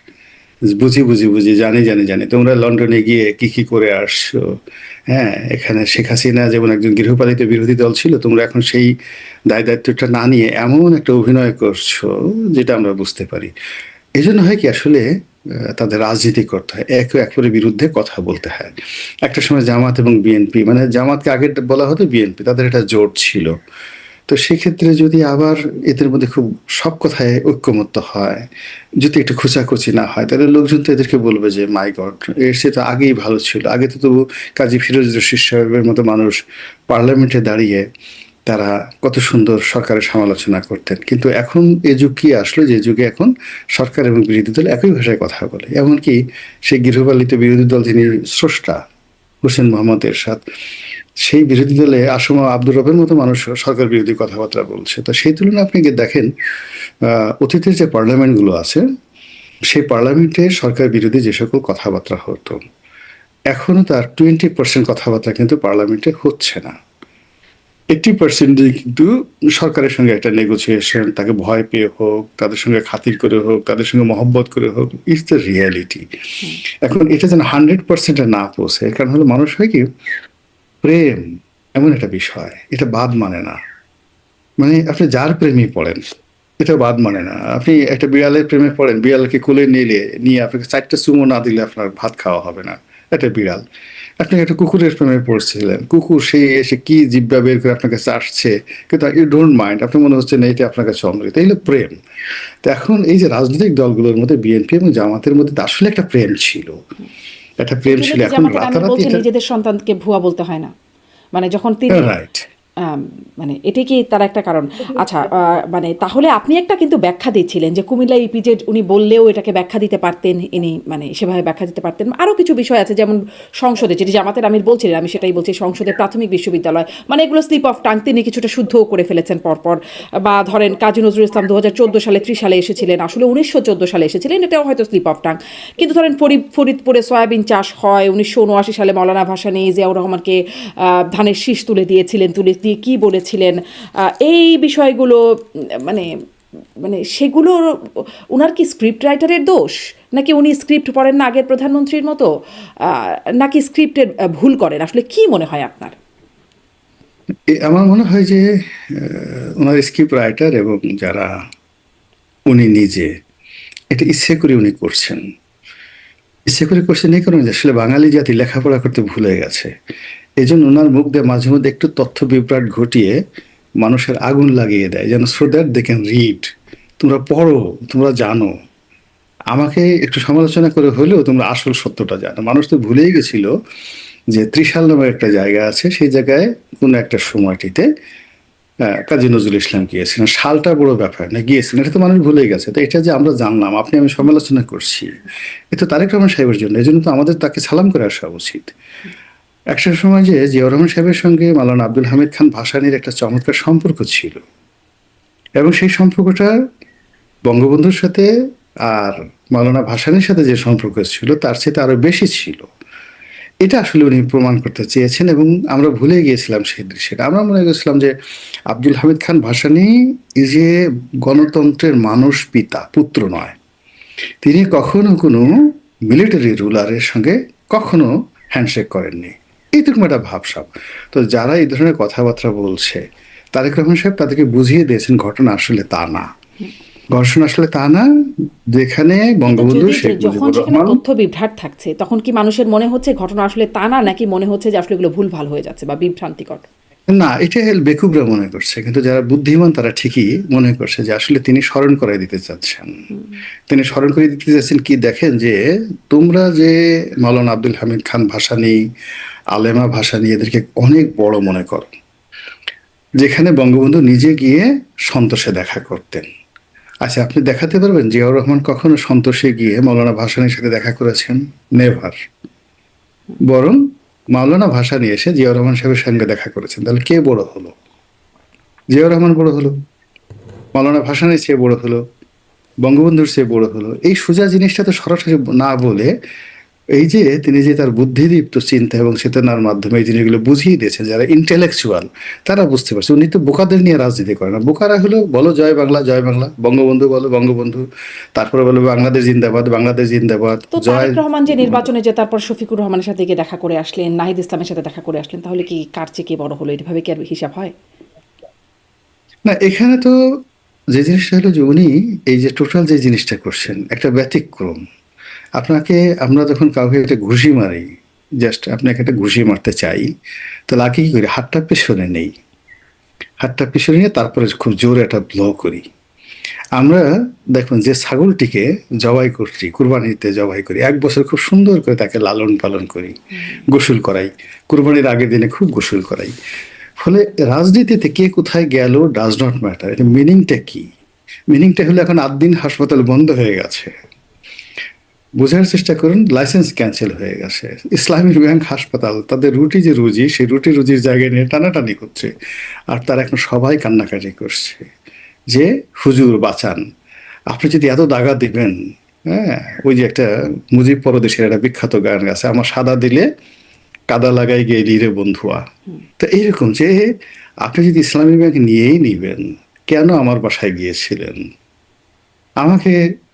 B: বুঝি বুঝি বুঝি, জানি জানি জানি, তোমরা লন্ডনে গিয়ে কি কি করে আসছো। হ্যাঁ, এখানে শেখ হাসিনা যেমন একজন গৃহপালিত বিরোধী দল ছিল, তোমরা এখন সেই দায় দায়িত্বটা না নিয়ে এমন একটা অভিনয় করছো যেটা আমরা বুঝতে পারি। এই জন্য হয় কি আসলে তাদের রাজনীতি করতে হয়, একে অপরের বিরুদ্ধে কথা বলতে হয়। একটা সময় জামাত এবং বিএনপি, মানে জামাতকে আগে বলা হতো বিএনপি, তাদের একটা জোট ছিল। তো সেক্ষেত্রে যদি আবার এদের মধ্যে খুব সব কথায় ঐক্যমত্য হয়, যদি একটু খোঁচাখুচি না হয়, তাহলে লোকজন তো এদেরকে বলবে যে মাই গড, এর সে তো আগেই ভালো ছিল। আগে তো তবু কাজী ফিরোজ রশিদ সাহেবের মতো মানুষ পার্লামেন্টে দাঁড়িয়ে তারা কত সুন্দর সরকারের সমালোচনা করতেন। কিন্তু এখন এই যুগ কি আসলো, যে যুগে এখন সরকার এবং বিরোধী দল একই ভাষায় কথা বলে। এমনকি সেই গৃহপালিত বিরোধী দল যিনি স্রষ্টা হোসেন মোহাম্মদ এরশাদ, সেই বিরোধী দলে আসমা আব্দুর রবের মতো মানুষ সরকার বিরোধী কথাবার্তা বলছে। তো সেই তুলনায় আপনি গিয়ে দেখেন অতীতের যে পার্লামেন্টগুলো আছে, সেই পার্লামেন্টে সরকার বিরোধী যে সকল কথাবার্তা হতো, এখনো তার 20% কথাবার্তা কিন্তু পার্লামেন্টে হচ্ছে না। 80% কিন্তু সরকারের সঙ্গে একটা নেগোসিয়েশন, তাকে ভয় পেয়ে হোক, তাদের সঙ্গে খাতির করে হোক, তাদের সঙ্গে মহব্বত করে হোক, ইটস দ্য রিয়ালিটি। এখন এটা যেন 100% না পৌঁছে, কারণ হলো মানুষ হয় কি, প্রেম এমন একটা বিষয়, এটা বাদ মানে না। মানে আপনি যার প্রেমে পড়েন, এটা বাদ মানে না। আপনি একটা বিড়ালের প্রেমে পড়েন, বিড়ালকে কোলে নিয়ে আপনাকে 4টা চুমো না দিলে আপনার ভাত খাওয়া হবে না, এটা বিড়াল। আপনি একটা কুকুরের প্রেমে পড়ছিলেন, কুকুর সেই এসে কি জিব্বা বের করে আপনাকে চাটছে, কিন্তু ইউ ডোন্ট মাইন্ড, আপনার মনে হচ্ছে না এটা আপনার কাছে অমৃত। এই হলো প্রেম। তো এখন এই যে রাজনৈতিক দলগুলোর মধ্যে বিএনপি এবং জামাতের মধ্যে আসলে একটা প্রেম ছিল, একটা প্রেম ছিল। এখন
A: জামাতের আমির
B: রাতারাতি
A: বলছেন নিজেদের সন্তানকে ভুয়া বলতে হয় না, মানে যখন তিনি
B: রাইট
A: মানে এটাই কি তার একটা কারণ? আচ্ছা, মানে তাহলে আপনি একটা কিন্তু ব্যাখ্যা দিচ্ছিলেন যে কুমিল্লা ইপিজেড উনি বললেও এটাকে ব্যাখ্যা দিতে পারতেন, ইনি মানে সেভাবে ব্যাখ্যা দিতে পারতেন। আরও কিছু বিষয় আছে যেমন সংসদে, যেটি জামাতের আমির বলছিলেন, আমি সেটাই বলছি, সংসদে প্রাথমিক বিশ্ববিদ্যালয়, মানে এগুলো স্লিপ অফ টাং, তিনি কিছুটা শুদ্ধও করে ফেলেছেন পরপর। বা ধরেন কাজী নজরুল ইসলাম 2014 সালে 30 সালে এসেছিলেন, আসলে 1914 সালে এসেছিলেন, এটাও হয়তো স্লিপ অফ টাং। কিন্তু ধরেন ফরিদপুরে সয়াবিন চাষ হয়, 1979 সালে মৌলানা ভাসানী জিয়াউর রহমানকে ধানের শীষ তুলে দিয়েছিলেন, তুলে দিয়ে কী বলেছিলেন, এই বিষয়গুলো মানে মানে সেগুলো ওনার কি স্ক্রিপ্ট রাইটারের দোষ, নাকি উনি স্ক্রিপ্ট পড়েন না আগের প্রধানমন্ত্রীর মতো, নাকি স্ক্রিপ্টের ভুল করেন, আসলে কি মনে হয় আপনার?
B: আমার মনে হয় যে ওনার স্ক্রিপ্ট রাইটার এবং যারা উনি নিজে এটা ইচ্ছে করে উনি করছেন। ইচ্ছে করে করছেন এই কারণে যে আসলে বাঙালি জাতি লেখাপড়া করতে ভুলে গেছে। এই জন্য ওনার মুখ দিয়ে মাঝে মধ্যে একটু তথ্য বিভ্রাট ঘটিয়ে মানুষের আগুন লাগিয়ে দেয়, যেন so that they can read. তোমরা পড়ো, তোমরা জানো, আমাকে একটু সমালোচনা করে হলেও তোমরা আসল সত্যটা জানো। মানুষ তো ভুলেই গেছিল যে ত্রিশাল নামের একটা জায়গা আছে, সেই জায়গায় কোনো একটা সময়টিতে কাজী নজরুল ইসলাম গিয়েছিলেন। সালটা বড় ব্যাপার না, গিয়েছিলেন, এটা তো মানুষ ভুলে গেছে। তো এটা যে আমরা জানলাম, আপনি আমি সমালোচনা করছি, এ তো তারেক রহমান সাহেবের জন্য, এই জন্য তো আমাদের তাকে সালাম করে আসা উচিত। একটা সময় যে জিয়াউর রহমান সাহেবের সঙ্গে মাওলানা আব্দুল হামিদ খান ভাসানীর একটা চমৎকার সম্পর্ক ছিল, এবং সেই সম্পর্কটা বঙ্গবন্ধুর সাথে আর মাওলানা ভাসানীর সাথে যে সম্পর্ক ছিল তার চেয়ে আরো বেশি ছিল। এটা আসলে উনি প্রমাণ করতে চেয়েছেন, এবং আমরা ভুলে গিয়েছিলাম সেই দৃশ্যটা। আমরা মনে করেছিলাম যে আব্দুল হামিদ খান ভাসানী এই যে গণতন্ত্রের মানুষ, পিতা পুত্র নয়, তিনি কখনো কোনো মিলিটারি রুলারের সঙ্গে কখনো হ্যান্ডশেক করেননি, এইরকম একটা ভাবসাব। তো যারা এই ধরনের কথাবার্তা বলছে, তারেক রহমান সাহেব তাদেরকে বুঝিয়ে দিয়েছেন ঘটনা আসলে তা না। ঘটনা আসলে তা না, যেখানে বঙ্গবন্ধু শেখ
A: যখন
B: মুজিবুর
A: সেখানে
B: রহমান।
A: তথ্য বিভ্রাট থাকছে, তখন কি মানুষের মনে হচ্ছে ঘটনা আসলে তা না, নাকি মনে হচ্ছে যে আসলে এগুলো ভুলভাল হয়ে যাচ্ছে বা বিভ্রান্তিকর?
B: না, এটা বেকুবরা মনে করছে, কিন্তু যারা বুদ্ধিমান তারা ঠিকই মনে করছে যে আসলে তিনি স্মরণ করাই দিতে চাচ্ছেন। তিনি স্মরণ করে দিতে চাচ্ছেন কি, দেখেন যে তোমরা যে মাওলানা আব্দুল হামিদ খান ভাসানী, আলেমা ভাসানী, এদেরকে অনেক বড় মনে করো, যেখানে বঙ্গবন্ধু নিজে গিয়ে সন্তোষে দেখা করতেন। আচ্ছা, আপনি দেখাতে পারবেন জিয়াউর রহমান কখনো সন্তোষে গিয়ে মাওলানা ভাসানীর সাথে দেখা করেছেন? নেভার। বরং মাওলানা ভাসানী এসে জিয়াউর রহমান সাহেবের সঙ্গে দেখা করেছেন। তাহলে কে বড় হলো? জিয়াউর রহমান বড় হলো, মাওলানা ভাসানীর চেয়ে বড় হলো, বঙ্গবন্ধুর চেয়ে বড় হলো। এই সোজা জিনিসটা তো সরাসরি না বলে, এই যে তিনি যে তার বুদ্ধিদীপ্ত চিন্তা এবং চেতনার মাধ্যমে এই জিনিসগুলো বুঝিয়ে দিয়েছেন, যারা ইন্টেলেকচুয়াল তারা বুঝতে পারছে। উনি তো বোকাদের নিয়ে রাজনীতি করেন না। বোকারা হলো বলো জয় বাংলা, জয় বাংলা, বঙ্গবন্ধু বলো বঙ্গবন্ধু, তারপরে বলো বাংলাদেশ জিন্দাবাদ, বাংলাদেশ জিন্দাবাদ,
A: তো
B: জয়।
A: তারেক রহমান যে নির্বাচনে যে তারপর শফিকুর রহমানের সাথে গিয়ে দেখা করে আসলেন, নাহিদ ইসলামের সাথে দেখা করে আসলেন, তাহলে কি কার চেয়ে কে বড় হলো, এইভাবে কি আর হিসাব হয়?
B: না, এখানে তো যে জিনিসটা হলো যে উনি এই যে টোটাল যে জিনিসটা করছেন একটা ব্যতিক্রম। আপনাকে, আমরা যখন কাউকে একটা ঘুষি মারি, জাস্ট আপনাকে একটা ঘুষি মারতে চাই, তাহলে আগে কি করি, হাতটা পেছনে নেই, হাতটা পিছনে নিয়ে তারপরে খুব জোরে একটা ব্লো করি। আমরা দেখুন যে ছাগলটিকে জবাই করছি, কুরবানিতে জবাই করি, 1 বছর খুব সুন্দর করে তাকে লালন পালন করি, গোসল করাই, কুরবানির আগের দিনে খুব গোসল করাই। ফলে রাজনীতিতে কে কোথায় গেল ডাজ নট ম্যাটার। এটা মিনিংটা কি? মিনিংটা হলো এখন 8 দিন হাসপাতাল বন্ধ হয়ে গেছে, বোঝার চেষ্টা করুন, লাইসেন্স ক্যান্সেল হয়ে গেছে। ইসলামী ব্যাংক হাসপাতাল তাদের রুটি যে রুজি, সেই রুটি রুজির জায়গায় নিয়ে টানাটানি করছে, আর তারা এখন সবাই কান্নাকাটি করছে যে হুজুর বাঁচান। আপনি যদি এত দাগা দিবেন, হ্যাঁ, ওই যে একটা মুজিব পরদেশের একটা বিখ্যাত গান আছে, আমার সাদা দিলে কাদা লাগাই গেলি রে বন্ধুয়া। তো এইরকম যে আপনি যদি ইসলামী ব্যাংক নিয়েই নিবেন, কেন আমার বাসায় গিয়েছিলেন? আমাকে,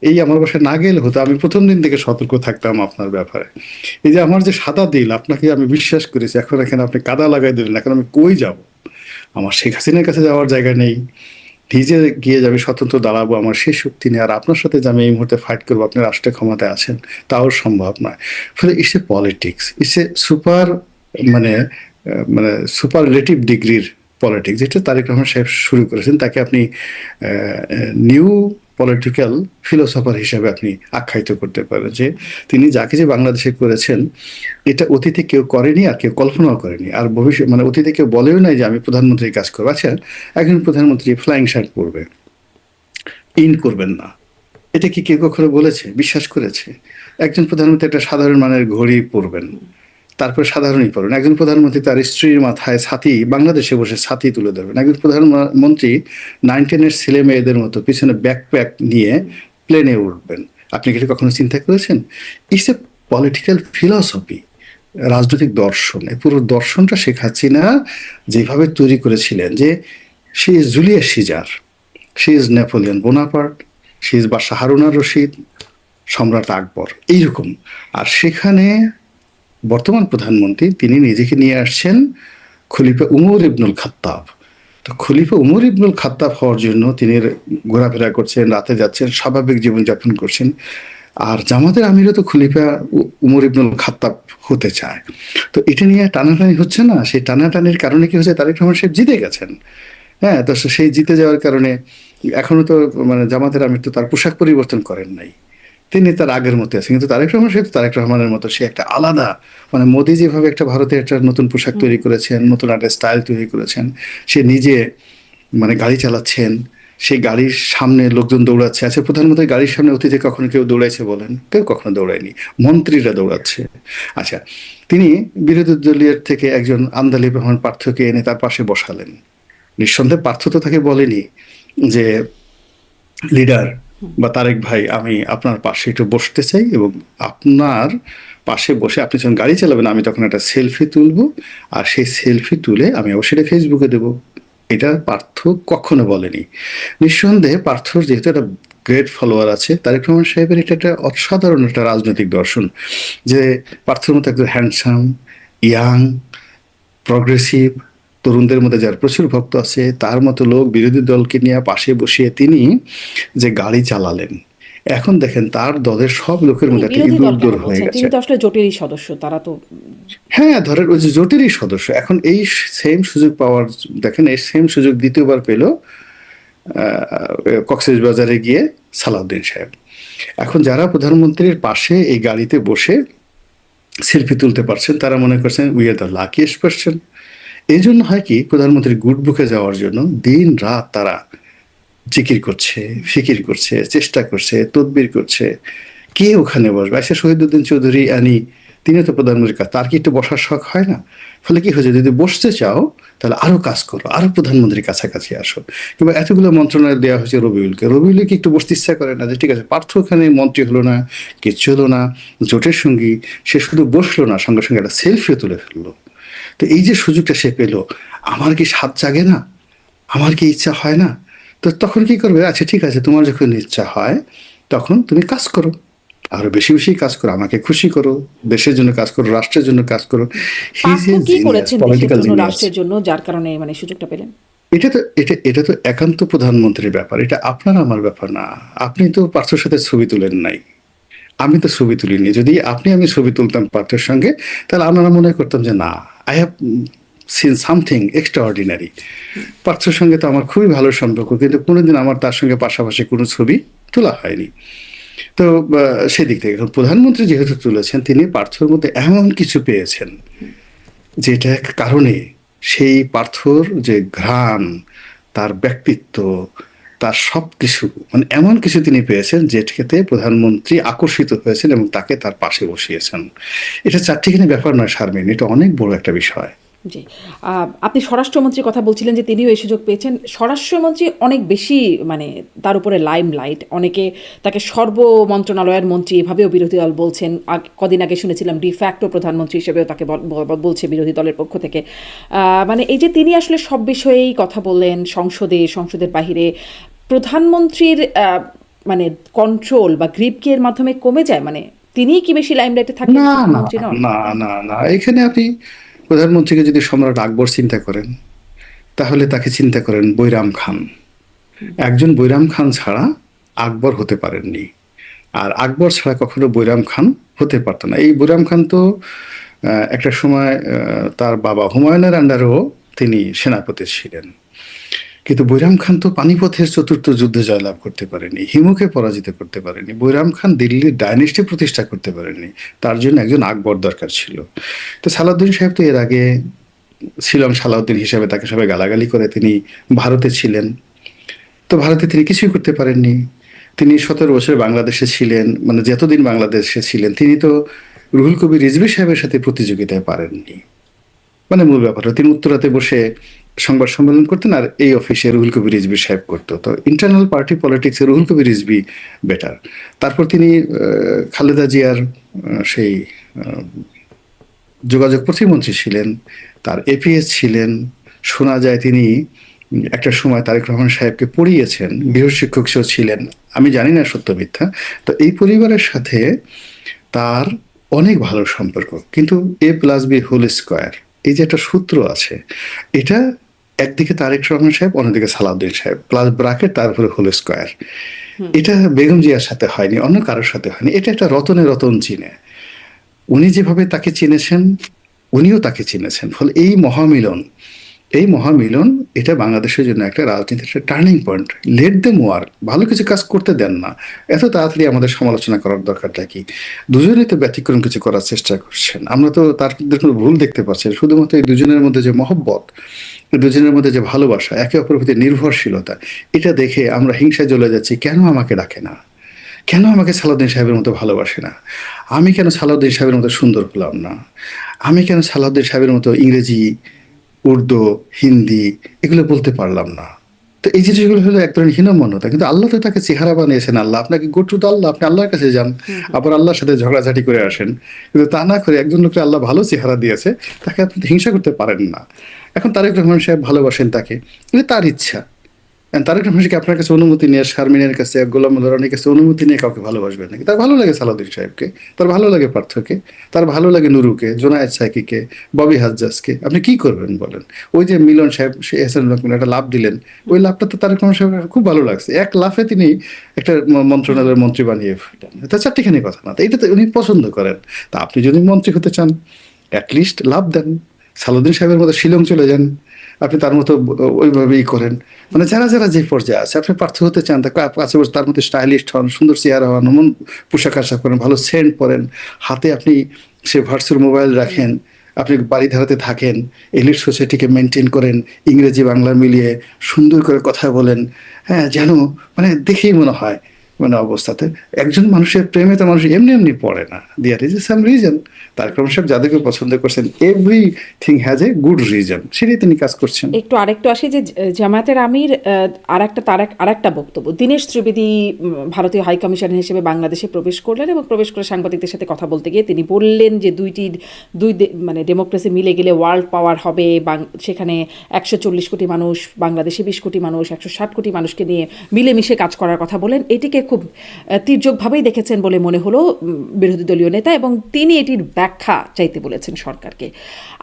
B: এই আমার বাসায় না গেলে হতো, আমি প্রথম দিন থেকে সতর্ক থাকতাম আপনার ব্যাপারে। এই যে আমার যে সাদা দিল, আপনাকে আমি বিশ্বাস করেছি, এখন এখানে আপনি কাদা লাগাই দিলেন, এখন আমি কই যাব? আমার শেখ হাসিনার কাছে যাওয়ার জায়গা নেই, নিজে গিয়ে যাবে স্বতন্ত্র দাঁড়াবো, আমার সেই শক্তি নেই। আর আপনার সাথে যে আমি এই মুহূর্তে ফাইট করবো, আপনি রাষ্ট্রের ক্ষমতায় আছেন, তাও সম্ভব নয়। ফলে it's a politics, it's a super, মানে মানে সুপারলেটিভ ডিগ্রির পলিটিক্স, যেটা তারেক রহমান সাহেব শুরু করেছেন। তাকে আপনি নিউ পলিটিক্যাল ফিলোসফার হিসেবে আপনি আখ্যায়িত করতে পারেন, যে তিনি যা কিছু বাংলাদেশে করেছেন এটা অতীতে কেউ করেনি আর কেউ কল্পনাও করেনি, আর ভবিষ্যৎ মানে অতীতে কেউ বলেও নাই যে আমি প্রধানমন্ত্রীর কাজ করবো। আচ্ছা, একজন প্রধানমন্ত্রী ফ্লাইং শার্ট পরবে, ইন করবেন না, এটা কি কেউ কখনো বলেছে, বিশ্বাস করেছে? একজন প্রধানমন্ত্রী একটা সাধারণ মানের ঘড়ি পরবেন, তারপরে সাধারণই পড়েন। একজন প্রধানমন্ত্রী তার স্ত্রীর মাথায় ছাতি, বাংলাদেশে বসে ছাতি তুলে ধরবেন। একজন প্রধানমন্ত্রী 9-10-এর ছেলে মেয়েদের মতো পিছনে ব্যাকপ্যাক নিয়ে প্লেনে উঠবেন। আপনি কি এটা কখনো চিন্তা করেছেন? ইটস এ পলিটিক্যাল ফিলসফি, রাজনৈতিক দর্শন। এই পুরো দর্শনটা শেখ হাসিনা যেভাবে তৈরি করেছিলেন, যে she is Julius Caesar, she is Napoleon Bonaparte, she is বাদশাহ হারুন আর রশিদ, সম্রাট আকবর, এইরকম। আর সেখানে বর্তমান প্রধানমন্ত্রী তিনি নিজেকে নিয়ে আসছেন খলিফা উমর ইবনুল খাত্তাব। তো খলিফা উমর ইবনুল খাত্তাব হওয়ার জন্য তিনি ঘোরাফেরা করছেন, রাতে যাচ্ছেন, স্বাভাবিক জীবনযাপন করছেন। আর জামাতের আমিরও তো খলিফা উমর ইবনুল খাত্তাব হতে চায়। তো এটা নিয়ে টানাটানি হচ্ছে না, সেই টানাটানির কারণে কি হচ্ছে, তারেক রহমান সাহেব জিতে গেছেন। হ্যাঁ, তো সেই জিতে যাওয়ার কারণে এখনো তো মানে জামাতের আমির তো তার পোশাক পরিবর্তন করেন নাই, তিনি তার আগের মতো আছেন। কিন্তু তারেক রহমান সাহেব তারেক রহমানের মতো, সে একটা আলাদা, মানে মোদি যেভাবে একটা ভারতে একটা নতুন পোশাক তৈরি করেছেন, নতুন একটা স্টাইল তৈরি করেছেন, সে নিজে মানে গাড়ি চালাচ্ছেন, সেই গাড়ির সামনে লোকজন দৌড়াচ্ছে। আচ্ছা, প্রধানমন্ত্রীর গাড়ির সামনে অতীতে কখনো কেউ দৌড়াইছে বলেন? কেউ কখনো দৌড়ায়নি, মন্ত্রীরা দৌড়াচ্ছে। আচ্ছা, তিনি বিরোধী দলীয় থেকে একজন আন্দালিব রহমান পার্থকে এনে তার পাশে বসালেন। নিঃসন্দেহে পার্থ তো তাকে বলেনি যে লিডার বা তারেক ভাই, আমি আপনার পাশে একটু বসতে চাই, এবং আপনার পাশে বসে আপনি যখন গাড়ি চালাবেন আমি তখন একটা সেলফি তুলবো, আর সেই সেলফি তুলে আমি অবশ্যই এটা ফেসবুকে দেবো। এটা পার্থ কখনো বলেনি। নিঃসন্দেহে পার্থর যেহেতু একটা গ্রেট ফলোয়ার আছে, তারেক রহমান সাহেবের এটা একটা অসাধারণ একটা রাজনৈতিক দর্শন, যে পার্থর মতো একজন হ্যান্ডসাম, ইয়াং, প্রগ্রেসিভ, তরুণদের মধ্যে যার প্রচুর ভক্ত আছে, তার মতো লোক বিরোধী দলকে নিয়ে পাশে বসিয়ে তিনি যে গাড়ি চালালেন, এখন দেখেন তার দলের সব লোকের মধ্যে একটা
A: বিরোধী দল
B: ইঁদুর
A: কেন
B: দৌড় হয়ে
A: বলছেন?
B: গেছে।
A: তিনি তো আসলে জোটেরই সদস্য, তারা তো
B: হ্যাঁ, ধরেন ওই যে জোটেরই সদস্য, এখন এই সেম সুযোগ পাওয়ার, দেখেন এই সেম সুযোগ দ্বিতীয়বার পেল কক্সবাজারে গিয়ে সালাউদ্দিন সাহেব। এখন যারা প্রধানমন্ত্রীর পাশে এই গাড়িতে বসে সেলফি তুলতে পারছেন, তারা মনে করছেন we are the luckiest person. এই জন্য হয় কি, প্রধানমন্ত্রী গুড বুকে যাওয়ার জন্য দিন রাত তারা জিকির করছে, ফিকির করছে, চেষ্টা করছে, তদবির করছে, কে ওখানে বসবে। আচ্ছা, শহীদুদ্দিন চৌধুরী আনি, তিনি তো প্রধানমন্ত্রীর কাছে, তার কি একটু বসার শখ হয় না? ফলে কি হয়েছে, যদি বসতে চাও তাহলে আরো কাজ করো, আরো প্রধানমন্ত্রীর কাছাকাছি আসো। কিংবা এতগুলো মন্ত্রণালয় দেওয়া হয়েছে রবিউলকে, রবিউল কি একটু বসতে ইচ্ছা করে না, যে ঠিক আছে পার্থ ওখানে মন্ত্রী হলো না, কিচ্ছু হলো না, জোটের সঙ্গী, সে শুধু বসলো না, সঙ্গে সঙ্গে একটা সেলফিও তুলে ফেললো। তো এই যে সুযোগটা সে পেলো, আমার কি স্বাদ জাগে না, আমার কি ইচ্ছা হয় না? তো তখন কি করবে, আচ্ছা ঠিক আছে, তোমার যখন ইচ্ছা হয় তখন তুমি কাজ করো, আরো বেশি বেশি কাজ করো, আমাকে খুশি করো, দেশের জন্য কাজ করো, রাষ্ট্রের জন্য কাজ করো। হি ইজ
A: পার্থ
B: এ
A: কি
B: জিনিয়াস,
A: করেছেন দেশের
B: পলিটিক্যাল
A: জন্য,
B: জিনিয়াস।
A: রাষ্ট্রের জন্য, যার কারণে মানে সুযোগটা পেলেন?
B: এটা তো একান্ত প্রধানমন্ত্রীর ব্যাপার, এটা আপনার আমার ব্যাপার না। আপনি তো পার্থর সাথে ছবি তুলেন নাই, আমি তো ছবি তুলিনি। যদি আমি ছবি তুলতাম পার্থের সঙ্গে, তাহলে আমরা মনে করতাম যে না, I have seen something extraordinary. পার্থর সঙ্গে তো আমার খুবই ভালো সম্পর্ক, কিন্তু কোনোদিন আমার তার সঙ্গে পাশাপাশি কোনো ছবি তোলা হয়নি। তো সেদিক থেকে এখন প্রধানমন্ত্রী যেহেতু তুলেছেন, তিনি পার্থর মধ্যে এমন কিছু পেয়েছেন যেটা কারণে সেই পার্থর যে ঘ্রাণ, তার ব্যক্তিত্ব, তার সব কিছু, মানে এমন কিছু তিনি পেয়েছেন যেটাতে প্রধানমন্ত্রী আকর্ষিত হয়েছেন এবং তাকে তার পাশে বসিয়েছেন। এটা চারটিখানি ব্যাপার নয় শারমিন, এটা অনেক বড় একটা বিষয়।
A: জি। আপনি স্বরাষ্ট্রমন্ত্রীর কথা বলছিলেন যে তিনিও এই সুযোগ পেয়েছেন। স্বরাষ্ট্রমন্ত্রী অনেক বেশি মানে তার উপরে লাইমলাইট, অনেকে তাকে সর্ব মন্ত্রণালয়ের মন্ত্রী এভাবেও বিরোধী দল বলছেন। কদিন আগে শুনেছিলাম ডিফ্যাক্টো প্রধানমন্ত্রী হিসেবেও তাকে বলছে বিরোধী দলের পক্ষ থেকে। মানে এই যে তিনি আসলে সব বিষয়েই কথা বললেন, সংসদের বাহিরে, প্রধানমন্ত্রীর মানে কন্ট্রোল বা গ্রিপ কি এর মাধ্যমে কমে যায়? মানে তিনিই কি বেশি লাইমলাইটে থাকেন,
B: না না
A: প্রধানমন্ত্রী নন?
B: না না না, এখানে আপনি প্রধানমন্ত্রীকে যদি সম্রাট আকবর চিন্তা করেন, তাহলে তাকে চিন্তা করেন বৈরাম খান। একজন বৈরাম খান ছাড়া আকবর হতে পারেননি, আর আকবর ছাড়া কখনো বৈরাম খান হতে পারত না। এই বৈরাম খান তো একটা সময় তার বাবা হুমায়ুনের আন্ডারেও তিনি সেনাপতি ছিলেন। কিন্তু বৈরাম খান তো পানিপথের চতুর্থ যুদ্ধে জয়লাভ করতে পারেনি, হিমুকে পরাজিত করতে পারেনি, বৈরাম খান দিল্লির ডাইনেস্টি প্রতিষ্ঠা করতে পারেনি। তার জন্য একজন আকবর দরকার ছিল। তো সালাউদ্দিন সাহেব তো এর আগে শিলং সালাউদ্দিন হিসেবে তাকে সবাই গালাগালি করে, তিনি ভারতে ছিলেন। তো ভারতে তিনি কিছুই করতে পারেননি। তিনি 17 বছর বাংলাদেশে ছিলেন, মানে যতদিন বাংলাদেশে ছিলেন তিনি তো রুহুল কবির রিজভী সাহেবের সাথে প্রতিযোগিতায় পারেননি। মানে মূল ব্যাপার হলো তিনি উত্তরাতে বসে সংবাদ সম্মেলন করতেন, আর এই অফিসে রুহুল কবির রিজভী সাহেব করতো। তো ইন্টারনাল পার্টি পলিটিক্সে রুহুল কবির রিজভী বেটার। তারপর তিনি খালেদা জিয়ার সেই যোগাযোগ প্রতিমন্ত্রী ছিলেন, তার এপিএস ছিলেন। শোনা যায় তিনি একটা সময় তারেক রহমান সাহেবকে পড়িয়েছেন, গৃহশিক্ষক সেও ছিলেন। আমি জানি না সত্য মিথ্যা। তো এই পরিবারের সাথে তার অনেক ভালো সম্পর্ক। কিন্তু A+B² এই যে একটা সূত্র আছে, এটা একদিকে তারেক রহমান সাহেব, অন্যদিকে সালাউদ্দিন সাহেব, প্লাস ব্রাকেট, তার উপরে হোল স্কোয়ার। এটা বেগম জিয়ার সাথে হয়নি, অন্য কারোর সাথে হয়নি। এটা একটা রতনে রতন চিনে। উনি যেভাবে তাকে চিনেছেন, উনিও তাকে চিনেছেন। ফলে এই মহামিলন এটা বাংলাদেশের জন্য একটা রাজনীতির একটা turning point. Let them work, ভালো কিছু কাজ করতে দেন না, এত তাড়াতাড়ি আমাদের সমালোচনা করার দরকারটা কি? দুজনেই তো ব্যতিক্রম কিছু করার চেষ্টা করছেন, আমরা তো তাদের কোনো ভুল দেখতে পাচ্ছি না। শুধুমাত্র এই দুজনের মধ্যে যে মহব্বত, এই দুজনের মধ্যে যে ভালোবাসা, একে অপরের প্রতি নির্ভরশীলতা, এটা দেখে আমরা হিংসায় জ্বলে যাচ্ছি। কেন আমাকে ডাকে না? কেন আমাকে সালাউদ্দিন সাহেবের মতো ভালোবাসে না? আমি কেন সালাউদ্দিন সাহেবের মতো সুন্দর হলাম না? আমি কেন সালাউদ্দিন সাহেবের মতো ইংরেজি, উর্দু, হিন্দি এগুলো বলতে পারলাম না? তো এই জিনিসগুলো হলো এক ধরনের হীনমন্যতা। কিন্তু আল্লাহ তো তাকে চেহারা বানিয়েছেন। আল্লাহ আপনাকে গো টু দ্য আল্লাহ, আপনি আল্লাহর কাছে যান, আবার আল্লাহর সাথে ঝগড়াঝাটি করে আসেন। কিন্তু তা না করে একজন লোককে আল্লাহ ভালো চেহারা দিয়েছে, তাকে আপনি হিংসা করতে পারেন না। এখন তারেক রহমান সাহেব ভালোবাসেন তাকে, এটা তার ইচ্ছা। তারেক রহমান কি আপনার কাছে অনুমতি নিয়ে, শারমিনের কাছে, গোলাম রানীর কাছে অনুমতি নিয়ে কাউকে ভালোবাসবেন নাকি? তার ভালো লাগে সালাউদ্দিন সাহেবকে, তার ভালো লাগে পার্থকে, তার ভালো লাগে নুরুকে, জোনায়েদ সাইকিকে, ববি হাজ্জাজকে। আপনি কি করবেন বলেন? ওই যে মিলন সাহেব, সে এহসান একটা লাভ দিলেন, ওই লাভটা তো তারেক রহমান সাহেব খুব ভালো লাগছে। এক লাফে তিনি একটা মন্ত্রণালয়ের মন্ত্রী বানিয়ে ফেলেন। তা চারটিখানি কথা না, এটা তো উনি পছন্দ করেন। তা আপনি যদি মন্ত্রী হতে চান, অ্যাটলিস্ট লাভ দেন, সালাউদ্দিন সাহেবের মতো শিলং চলে যান, আপনি তার মতো ওইভাবেই করেন। মানে যারা যারা যে পর্যায়ে আছে, আপনি পার্থ হতে চান, তার মধ্যে স্টাইলিস্ট হন, সুন্দর চেহারা হন, এমন পোশাক আশাক করেন, ভালো সেন্ট পরেন, হাতে আপনি সে ভার্চুয়াল মোবাইল রাখেন, আপনি বাড়ি ধারাতে থাকেন, এলিট সোসাইটিকে মেনটেন করেন, ইংরেজি বাংলা মিলিয়ে সুন্দর করে কথা বলেন। হ্যাঁ, যেন মানে দেখেই মনে হয় মানে অবস্থাতে একজন মানুষের প্রেমে তো মানুষ এমনি এমনি পড়ে না। There is some reason. Tarique Rahman সাহেব যাদেরকে পছন্দ করছেন, everything has a good reason, সেটাই তিনি কাজ করছেন।
A: একটু আরেকটু আসি যে জামায়াতের আমির আরেকটা বক্তব্য, দীনেশ ত্রিবেদী ভারতীয় হাই কমিশনার হিসেবে বাংলাদেশে প্রবেশ করলেন এবং প্রবেশ করে সাংবাদিকদের সাথে কথা বলতে গিয়ে তিনি বললেন যে মানে ডেমোক্রেসি মিলে গেলে ওয়ার্ল্ড পাওয়ার হবে। সেখানে 140 কোটি মানুষ, বাংলাদেশে 20 কোটি মানুষ, 160 কোটি মানুষকে নিয়ে মিলেমিশে কাজ করার কথা বলেন। এটিকে খুব তীর্যকভাবেই দেখেছেন বলে মনে হলো বিরোধী দলীয় নেতা, এবং তিনি এটির ব্যাখ্যা চাইতে বলেছেন সরকারকে।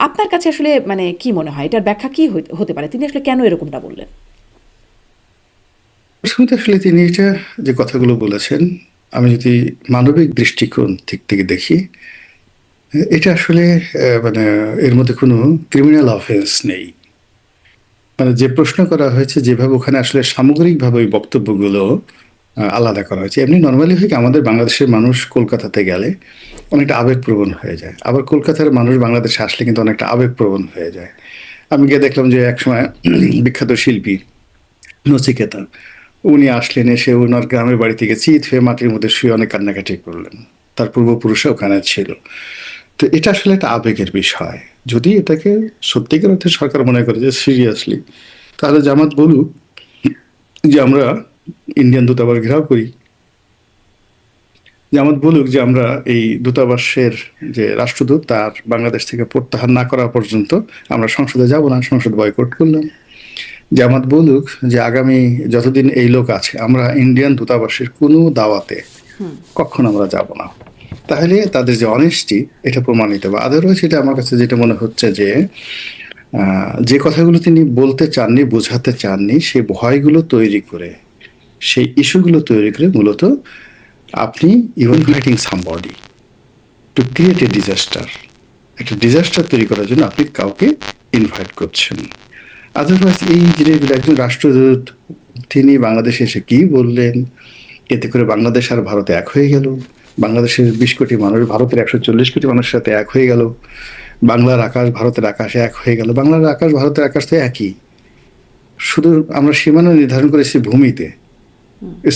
A: আপনার কাছে আসলে মানে কি মনে হয়, এটার ব্যাখ্যা কি হতে পারে? তিনি আসলে কেন এরকমটা বললেন?
B: প্রথমত আসলে তিনি এটা যে কথাগুলো বলেছেন, আমি যদি মানবিক দৃষ্টিকোণ থেকে দেখি, এটা আসলে মানে এর মধ্যে কোনো ক্রিমিনাল অফেন্স নেই। মানে যে প্রশ্ন করা হয়েছে, যেভাবে ওখানে আসলে সামগ্রিকভাবে ওই বক্তব্যগুলো আলাদা করা হয়েছে। এমনি নর্মালি হয় কি, আমাদের বাংলাদেশের মানুষ কলকাতাতে গেলে অনেকটা আবেগপ্রবণ হয়ে যায়, আবার কলকাতার মানুষ বাংলাদেশে আসলে কিন্তু অনেকটা আবেগপ্রবণ হয়ে যায়। আমি গিয়ে দেখলাম যে একসময় বিখ্যাত শিল্পী নচিকেতা, উনি আসলেন, এসে ওনার গ্রামের বাড়ি থেকে চিত হয়ে মাটির মধ্যে শুয়ে অনেক কান্নাকাটি করলেন। তার পূর্বপুরুষরা ওখানে ছিল। তো এটা আসলে একটা আবেগের বিষয়। যদি এটাকে সত্যিকার অর্থে সরকার মনে করে যে সিরিয়াসলি, তাহলে জামাত বলুক যে আমরা ইন্ডিয়ান দূতাবাস ঘেরাও করি, জামাত বলুক যে আমরা এই দূতাবাসের যে রাষ্ট্রদূত তার বাংলাদেশ থেকে প্রত্যাহার না করা পর্যন্ত আমরা সংসদে যাব না, সংসদ বয়কট করলাম। জামাত বলুক যে আগামী যতদিন এই লোক আছে, আমরা ইন্ডিয়ান দূতাবাসের কোনো দাওয়াতে কখন আমরা যাব না। তাহলে তাদের যে অনেস্টি, এটা প্রমাণিত। বা আদারওয়াইজ এটা আমার কাছে যেটা মনে হচ্ছে যে যে কথাগুলো তিনি বলতে চাননি, বোঝাতে চাননি, সেই ভয়গুলো তৈরি করে, সেই ইস্যুগুলো তৈরি করে মূলত আপনি you are inviting somebody to create a disaster. একটা ডিজাস্টার তৈরি করার জন্য আপনি কাউকে ইনভাইট করছেন। আদারওয়াইজ এই জিনিসগুলো একজন রাষ্ট্রদূত তিনি বাংলাদেশে এসে কি বললেন, এতে করে বাংলাদেশ আর ভারত এক হয়ে গেল, বাংলাদেশের 20 কোটি মানুষ ভারতের 140 কোটি মানুষের সাথে এক হয়ে গেল, বাংলার আকাশ ভারতের আকাশে এক হয়ে গেল। বাংলার আকাশ ভারতের আকাশ তো একই, শুধু আমরা সীমানা নির্ধারণ করেছি ভূমিতে,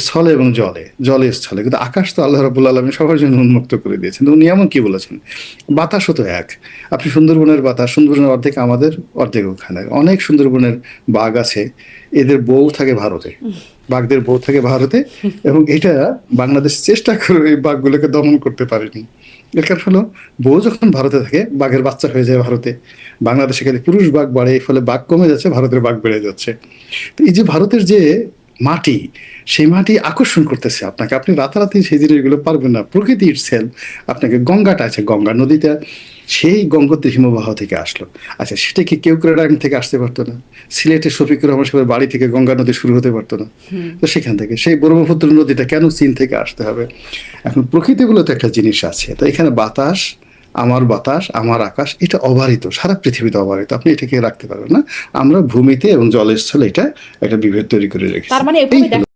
B: স্থলে এবং জলে, জলে স্থলে, কিন্তু আকাশ তো আল্লাহ রাব্বুল আলামিন সবার জন্য উন্মুক্ত করে দিয়েছেন। উনি এমন কি বলেছেন, বাতাসও তো এক। আপনি সুন্দরবনের বাতাস, সুন্দরবনের অর্ধেক আমাদের, অর্ধেক ওখানে। অনেক সুন্দরবনের বাঘ আছে, এদের বউ থাকে ভারতে, বাঘদের বউ থাকে ভারতে, এবং এটা বাংলাদেশ চেষ্টা করে এই বাঘগুলোকে দমন করতে পারেনি। এর কারণ হলো বউ যখন ভারতে থাকে বাঘের বাচ্চা হয়ে যায় ভারতে, বাংলাদেশে খালি পুরুষ বাঘ বাড়ে, এই ফলে বাঘ কমে যাচ্ছে, ভারতের বাঘ বেড়ে যাচ্ছে। তো এই যে ভারতের যে মাটি, সেই মাটি আকর্ষণ করতেছে আপনাকে, আপনি রাতারাতি সেই জিনিসগুলো পারবেন না। প্রকৃতি ইটসেলফ আপনাকে, গঙ্গাটা আছে, গঙ্গা নদীটা সেই গঙ্গোত্রী হিমবাহ থেকে আসলো। আচ্ছা, সেটা কি কেওক্রাডাং থেকে আসতে পারতো না? সিলেটের শফিকুর রহমান সাহেবের বাড়ি থেকে গঙ্গা নদী শুরু হতে পারতো না? তো সেখান থেকে সেই ব্রহ্মপুত্র নদীটা কেন চীন থেকে আসতে হবে? এখন প্রকৃতি বলে তো একটা জিনিস আছে। তো এখানে বাতাস, আমার আকাশ, এটা অবারিত, সারা পৃথিবীতে অবারিত, আপনি এটাকে রাখতে পারবেন না। আমরা ভূমিতে এবং জলস্থলে এটা একটা বিভেদ তৈরি করে রেখেছি।
A: তার মানে এভাবে